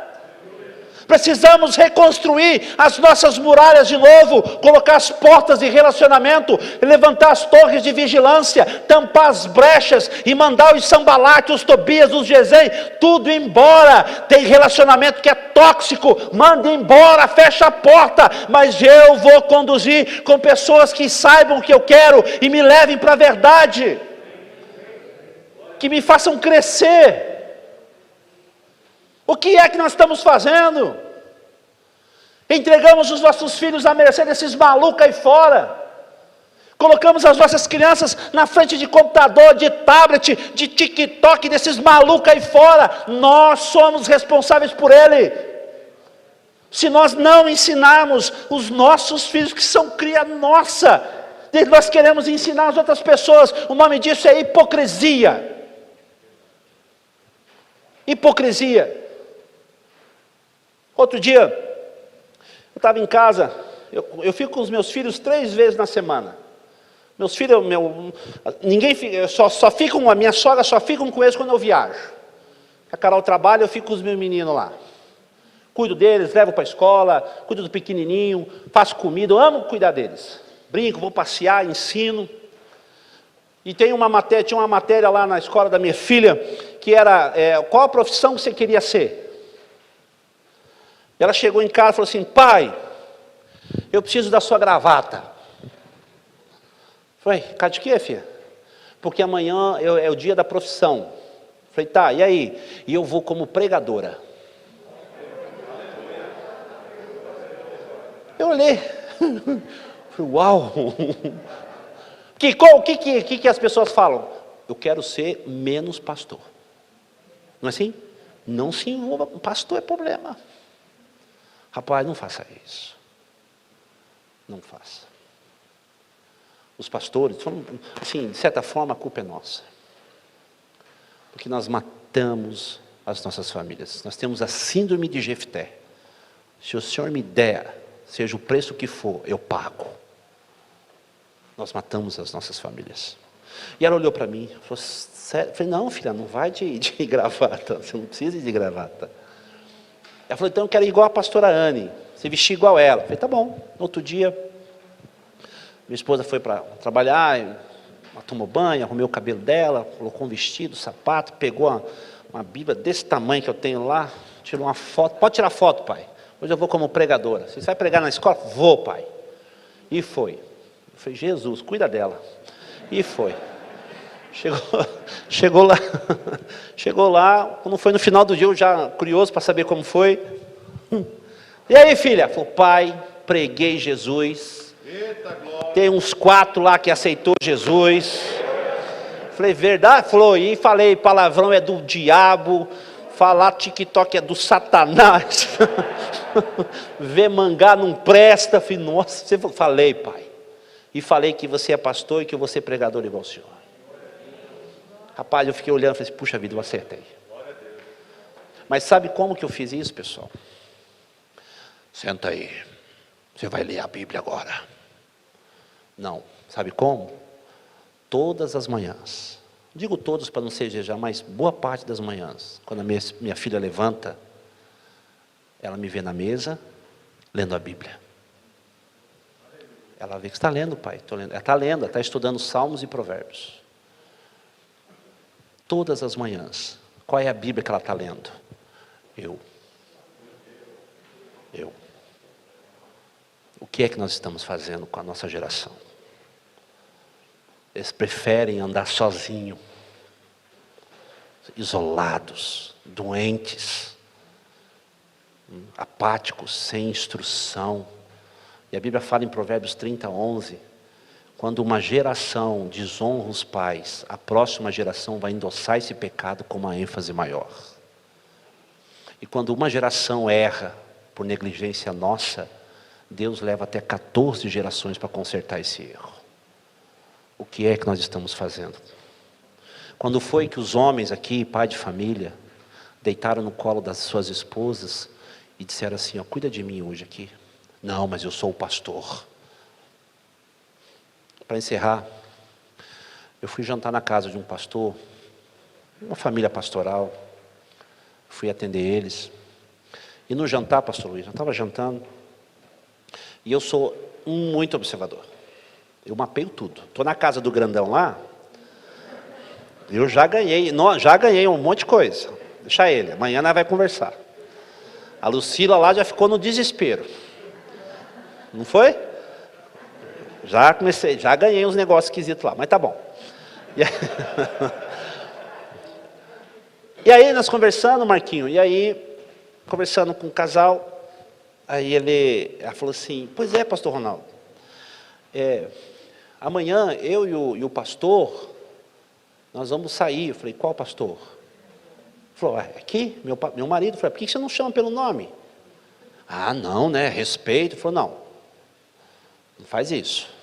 Precisamos reconstruir as nossas muralhas de novo, colocar as portas de relacionamento, levantar as torres de vigilância, tampar as brechas e mandar os Sambalate, os Tobias, os Gesem, tudo embora. Tem relacionamento que é tóxico, manda embora, fecha a porta, mas eu vou conduzir com pessoas que saibam o que eu quero e me levem para a verdade, que me façam crescer. O que é que nós estamos fazendo? Entregamos os nossos filhos à mercê desses malucos aí fora. Colocamos as nossas crianças na frente de computador, de tablet, de TikTok, desses malucos aí fora. Nós somos responsáveis por ele. Se nós não ensinarmos os nossos filhos, que são cria nossa, nós queremos ensinar as outras pessoas, o nome disso é hipocrisia. Hipocrisia. Outro dia, eu estava em casa, eu fico com os meus filhos 3 vezes na semana. Meus filhos, ninguém fica, só ficam, a minha sogra só ficam com eles quando eu viajo. A Carol trabalha, eu fico com os meus meninos lá. Cuido deles, levo para a escola, cuido do pequenininho, faço comida, eu amo cuidar deles. Brinco, vou passear, ensino. E tinha uma matéria lá na escola da minha filha, que era, qual a profissão que você queria ser? Ela chegou em casa e falou assim: pai, eu preciso da sua gravata. Falei: cara de quê, filha? Porque amanhã é o dia da profissão. Falei: tá, e aí? E eu vou como pregadora. Eu olhei. Falei: uau. O que as pessoas falam? Eu quero ser menos pastor. Não é assim? Não se envolva, pastor é problema. Rapaz, não faça isso. Não faça. Os pastores, assim, de certa forma a culpa é nossa. Porque nós matamos as nossas famílias. Nós temos a síndrome de Jefté. Se o Senhor me der, seja o preço que for, eu pago. Nós matamos as nossas famílias. E ela olhou para mim, falou: sério? Eu falei: não, filha, não vai de gravata, você não precisa ir de gravata. Ela falou: então eu quero ir igual a pastora Anne, se vestir igual ela. Eu falei: tá bom. No outro dia, minha esposa foi para trabalhar, ela tomou banho, arrumei o cabelo dela, colocou um vestido, sapato, pegou uma Bíblia desse tamanho que eu tenho lá, tirou uma foto. Pode tirar foto, pai. Hoje eu vou como pregadora. Você vai pregar na escola? Vou, pai. E foi. Eu falei: Jesus, cuida dela. E foi. Chegou, chegou lá, chegou lá, quando foi no final do dia, eu já curioso para saber como foi. E aí, filha? Falou, pai, preguei Jesus. Tem uns 4 lá que aceitou Jesus. Falei, verdade? Falou, e falei, palavrão é do diabo, falar TikTok é do Satanás. Ver mangá não presta. Falei, nossa, você falei, pai. E falei que você é pastor e que eu vou ser pregador igual o senhor. Rapaz, eu fiquei olhando e falei, puxa vida, eu acertei. Mas sabe como que eu fiz isso, pessoal? Senta aí, você vai ler a Bíblia agora. Não, sabe como? Todas as manhãs, digo todas para não ser já, mas boa parte das manhãs, quando a minha filha levanta, ela me vê na mesa, lendo a Bíblia. Ela vê que está lendo, pai. Ela está lendo, ela está estudando Salmos e Provérbios. Todas as manhãs. Qual é a Bíblia que ela está lendo? Eu. O que é que nós estamos fazendo com a nossa geração? Eles preferem andar sozinhos, isolados, doentes, apáticos, sem instrução. E a Bíblia fala em Provérbios 30:11, quando uma geração desonra os pais, a próxima geração vai endossar esse pecado com uma ênfase maior. E quando uma geração erra por negligência nossa, Deus leva até 14 gerações para consertar esse erro. O que é que nós estamos fazendo? Quando foi que os homens aqui, pai de família, deitaram no colo das suas esposas e disseram assim, ó, cuida de mim hoje aqui. Não, mas eu sou o pastor. Para encerrar, eu fui jantar na casa de um pastor, uma família pastoral, fui atender eles. E no jantar, pastor Luiz, eu estava jantando, e eu sou muito observador. Eu mapeio tudo. Estou na casa do grandão lá, eu já ganhei um monte de coisa. Deixa ele, amanhã nós vamos conversar. A Lucila lá já ficou no desespero. Não foi? Já ganhei uns negócios esquisitos lá, mas tá bom. E aí nós conversando, Marquinho, e aí, conversando com o casal, aí ela falou assim, pois é, pastor Ronaldo, amanhã eu e o pastor, nós vamos sair. Eu falei, qual pastor? Ele falou, aqui, meu marido. Eu falei, por que você não chama pelo nome? Ah, não, né, respeito. Ele falou, não faz isso.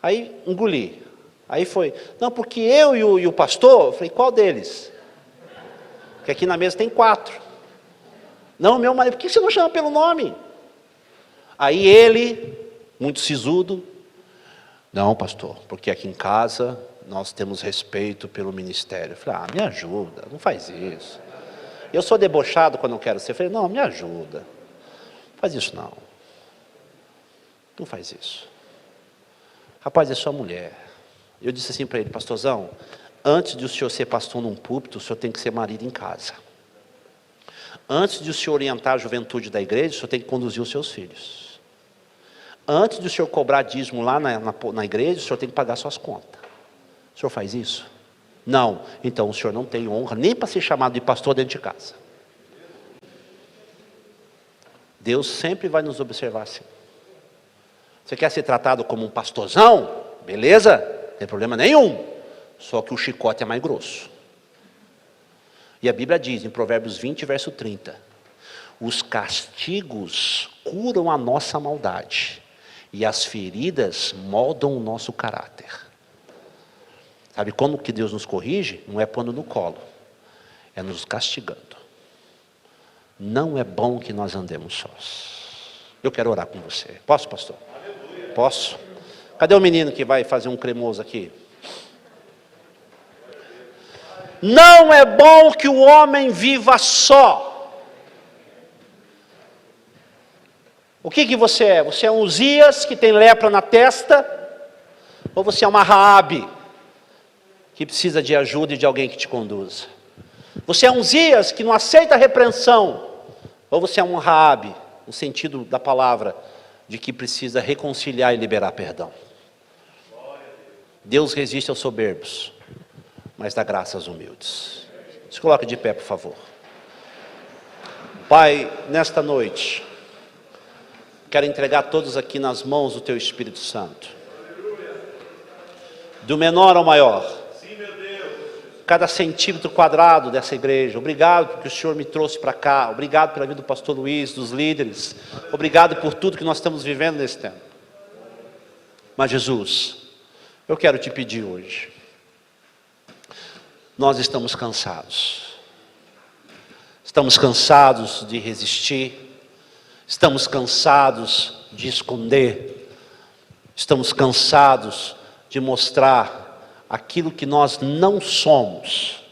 Aí engoli. Aí foi, não, porque eu e o pastor. Eu falei, qual deles? Porque aqui na mesa tem 4. Não, meu marido, por que você não chama pelo nome? Aí ele, muito sisudo, não, pastor, porque aqui em casa nós temos respeito pelo ministério. Eu falei, me ajuda, não faz isso. Eu sou debochado quando não quero ser. Eu falei, não, me ajuda. Não faz isso não. Não faz isso. Rapaz, é sua mulher. Eu disse assim para ele, pastorzão, antes de o senhor ser pastor num púlpito, o senhor tem que ser marido em casa. Antes de o senhor orientar a juventude da igreja, o senhor tem que conduzir os seus filhos. Antes de o senhor cobrar dízimo lá na igreja, o senhor tem que pagar suas contas. O senhor faz isso? Não. Então o senhor não tem honra nem para ser chamado de pastor dentro de casa. Deus sempre vai nos observar assim. Você quer ser tratado como um pastorzão? Beleza? Não tem problema nenhum. Só que o chicote é mais grosso. E a Bíblia diz em Provérbios 20, verso 30, os castigos curam a nossa maldade, e as feridas moldam o nosso caráter. Sabe como que Deus nos corrige? Não é pondo no colo, é nos castigando. Não é bom que nós andemos sós. Eu quero orar com você. Posso, pastor? Aleluia. Posso? Cadê o menino que vai fazer um cremoso aqui? Não é bom que o homem viva só. O que você é? Você é um Uzias que tem lepra na testa? Ou você é uma Raabe que precisa de ajuda e de alguém que te conduza? Você é um Uzias que não aceita repreensão? Ou você é um Raabe, no sentido da palavra, de que precisa reconciliar e liberar perdão? Deus resiste aos soberbos, mas dá graça aos humildes. Se coloque de pé, por favor. Pai, nesta noite, quero entregar todos aqui nas mãos do Teu Espírito Santo. Do menor ao maior. Cada centímetro quadrado dessa igreja. Obrigado porque o Senhor me trouxe para cá. Obrigado pela vida do pastor Luiz, dos líderes. Obrigado por tudo que nós estamos vivendo nesse tempo. Mas Jesus, eu quero te pedir hoje. Nós estamos cansados. Estamos cansados de resistir. Estamos cansados de esconder. Estamos cansados de mostrar aquilo que nós não somos,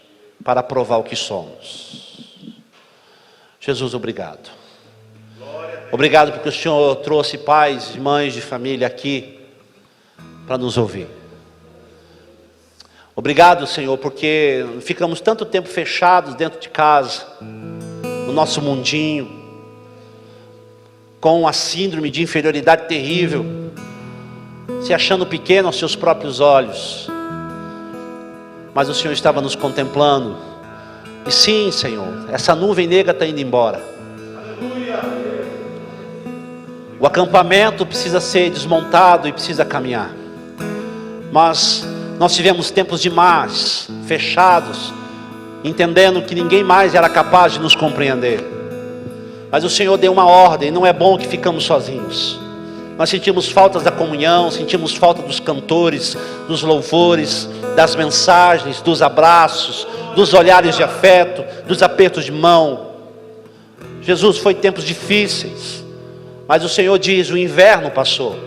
para provar o que somos. Jesus, obrigado. Obrigado porque o Senhor trouxe pais e mães de família aqui, para nos ouvir. Obrigado, Senhor, porque ficamos tanto tempo fechados dentro de casa, no nosso mundinho, com a síndrome de inferioridade terrível, se achando pequeno aos seus próprios olhos. Mas o Senhor estava nos contemplando. E sim, Senhor, essa nuvem negra está indo embora. O acampamento precisa ser desmontado e precisa caminhar. Mas nós tivemos tempos demais, fechados, entendendo que ninguém mais era capaz de nos compreender. Mas o Senhor deu uma ordem, não é bom que ficamos sozinhos. Nós sentimos falta da comunhão, sentimos falta dos cantores, dos louvores, das mensagens, dos abraços, dos olhares de afeto, dos apertos de mão. Jesus, foi tempos difíceis, mas o Senhor diz, o inverno passou.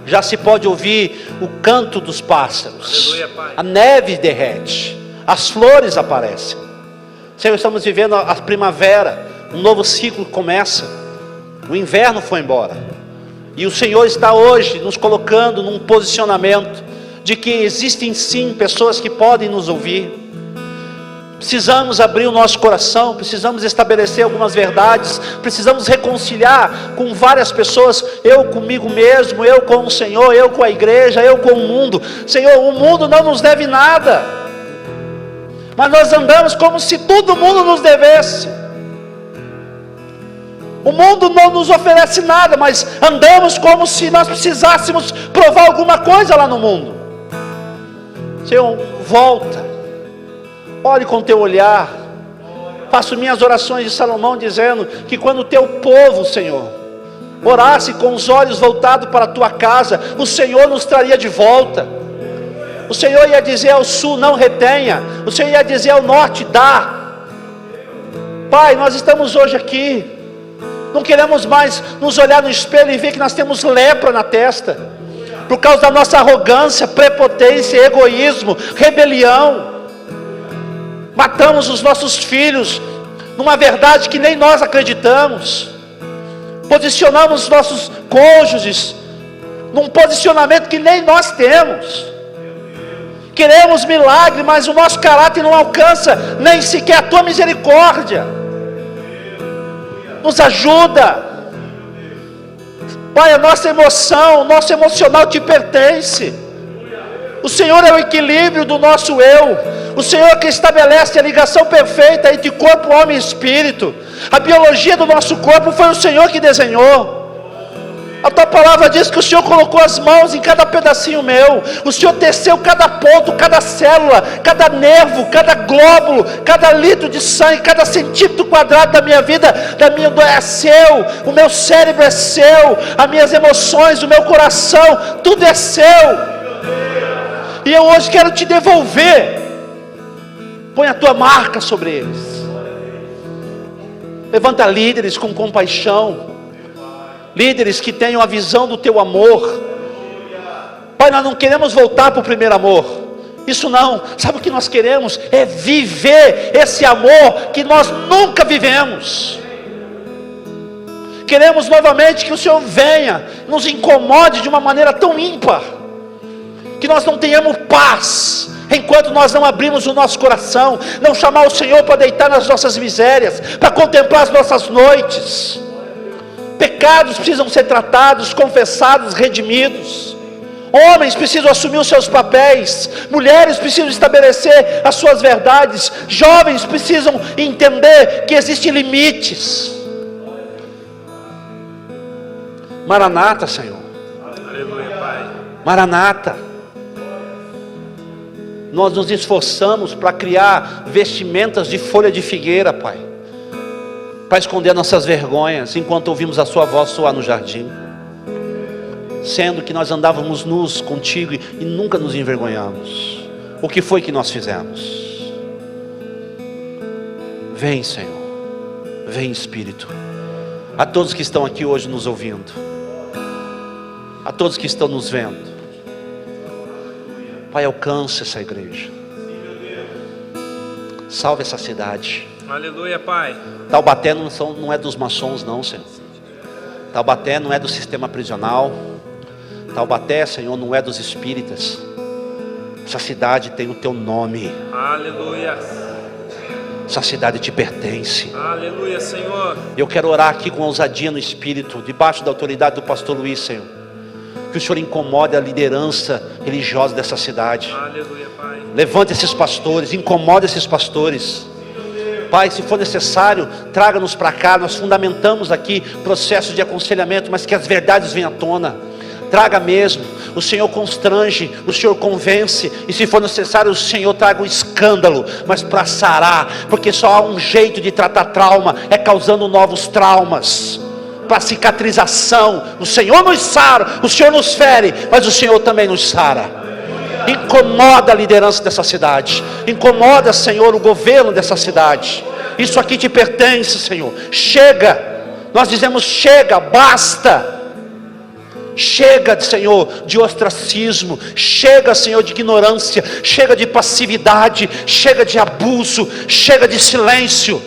Já se pode ouvir o canto dos pássaros. Aleluia, Pai. A neve derrete, as flores aparecem. Senhor, estamos vivendo a primavera, um novo ciclo começa. O inverno foi embora. E o Senhor está hoje nos colocando num posicionamento de que existem sim pessoas que podem nos ouvir. Precisamos abrir o nosso coração, precisamos estabelecer algumas verdades, precisamos reconciliar com várias pessoas, eu comigo mesmo, eu com o Senhor, eu com a igreja, eu com o mundo. Senhor, o mundo não nos deve nada, mas nós andamos como se todo mundo nos devesse. O mundo não nos oferece nada, mas andamos como se nós precisássemos provar alguma coisa lá no mundo. Senhor, volta. Olhe com teu olhar. Faço minhas orações de Salomão dizendo que quando o teu povo, Senhor, orasse com os olhos voltados para a tua casa, o Senhor nos traria de volta. O Senhor ia dizer ao sul, não retenha. O Senhor ia dizer ao norte, dá. Pai, nós estamos hoje aqui. Não queremos mais nos olhar no espelho e ver que nós temos lepra na testa, por causa da nossa arrogância, prepotência, egoísmo, rebelião. Matamos os nossos filhos numa verdade que nem nós acreditamos. Posicionamos os nossos cônjuges num posicionamento que nem nós temos. Queremos milagre, mas o nosso caráter não alcança nem sequer a tua misericórdia. Nos ajuda. Pai, a nossa emoção, o nosso emocional te pertence. O Senhor é o equilíbrio do nosso eu. O Senhor é que estabelece a ligação perfeita entre corpo, alma e espírito. A biologia do nosso corpo foi o Senhor que desenhou. A tua palavra diz que o Senhor colocou as mãos em cada pedacinho meu. O Senhor teceu cada ponto, cada célula, cada nervo, cada glóbulo, cada litro de sangue, cada centímetro quadrado da minha vida, é seu. O meu cérebro é seu, as minhas emoções, o meu coração, tudo é seu. E eu hoje quero te devolver. Põe a tua marca sobre eles. Levanta líderes com compaixão. Líderes que tenham a visão do teu amor. Pai, nós não queremos voltar para o primeiro amor. Isso não. Sabe o que nós queremos? É viver esse amor que nós nunca vivemos. Queremos novamente que o Senhor venha, nos incomode de uma maneira tão ímpar, que nós não tenhamos paz, enquanto nós não abrimos o nosso coração, não chamar o Senhor para deitar nas nossas misérias, para contemplar as nossas noites. Pecados precisam ser tratados, confessados, redimidos. Homens precisam assumir os seus papéis, mulheres precisam estabelecer as suas verdades, jovens precisam entender que existem limites. Maranata, Senhor. Aleluia, Pai. Maranata. Nós nos esforçamos para criar vestimentas de folha de figueira, Pai, para esconder nossas vergonhas, enquanto ouvimos a sua voz soar no jardim, sendo que nós andávamos nus contigo e nunca nos envergonhamos. O que foi que nós fizemos? Vem, Senhor, vem, Espírito, a todos que estão aqui hoje nos ouvindo, a todos que estão nos vendo, Pai, alcance essa igreja, salve essa cidade. Aleluia, Pai. Taubaté não é dos maçons, não, Senhor. Taubaté não é do sistema prisional. Taubaté, Senhor, não é dos espíritas. Essa cidade tem o teu nome. Aleluia. Essa cidade te pertence. Aleluia, Senhor. Eu quero orar aqui com ousadia no Espírito, debaixo da autoridade do pastor Luiz, Senhor, que o Senhor incomode a liderança religiosa dessa cidade. Aleluia, Pai. Levante esses pastores, incomode esses pastores. Pai, se for necessário, traga-nos para cá. Nós fundamentamos aqui processos de aconselhamento, mas que as verdades venham à tona. Traga mesmo. O Senhor constrange, o Senhor convence, e se for necessário, o Senhor traga um escândalo, mas para sarar, porque só há um jeito de tratar trauma, é causando novos traumas. Para cicatrização, o Senhor nos sara, o Senhor nos fere, mas o Senhor também nos sara. Incomoda a liderança dessa cidade, incomoda, Senhor, o governo dessa cidade. Isso aqui te pertence, Senhor. Chega, nós dizemos chega, basta. Chega, Senhor, de ostracismo. Chega, Senhor, de ignorância. Chega de passividade. Chega de abuso. Chega de silêncio.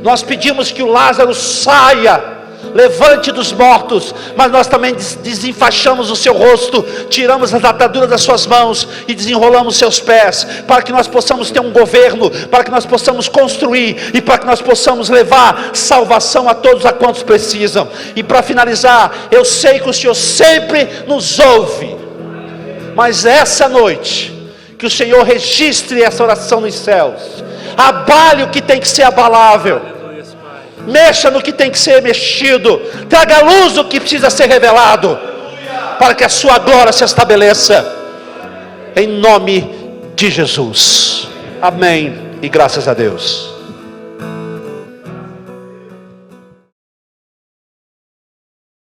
Nós pedimos que o Lázaro saia, levante dos mortos, mas nós também desenfaixamos o seu rosto, tiramos as ataduras das suas mãos e desenrolamos seus pés, para que nós possamos ter um governo, para que nós possamos construir e para que nós possamos levar salvação a todos a quantos precisam. E para finalizar, eu sei que o Senhor sempre nos ouve, mas essa noite, que o Senhor registre essa oração nos céus, abale o que tem que ser abalável, mexa no que tem que ser mexido, traga à luz o que precisa ser revelado, para que a sua glória se estabeleça, em nome de Jesus. Amém e graças a Deus.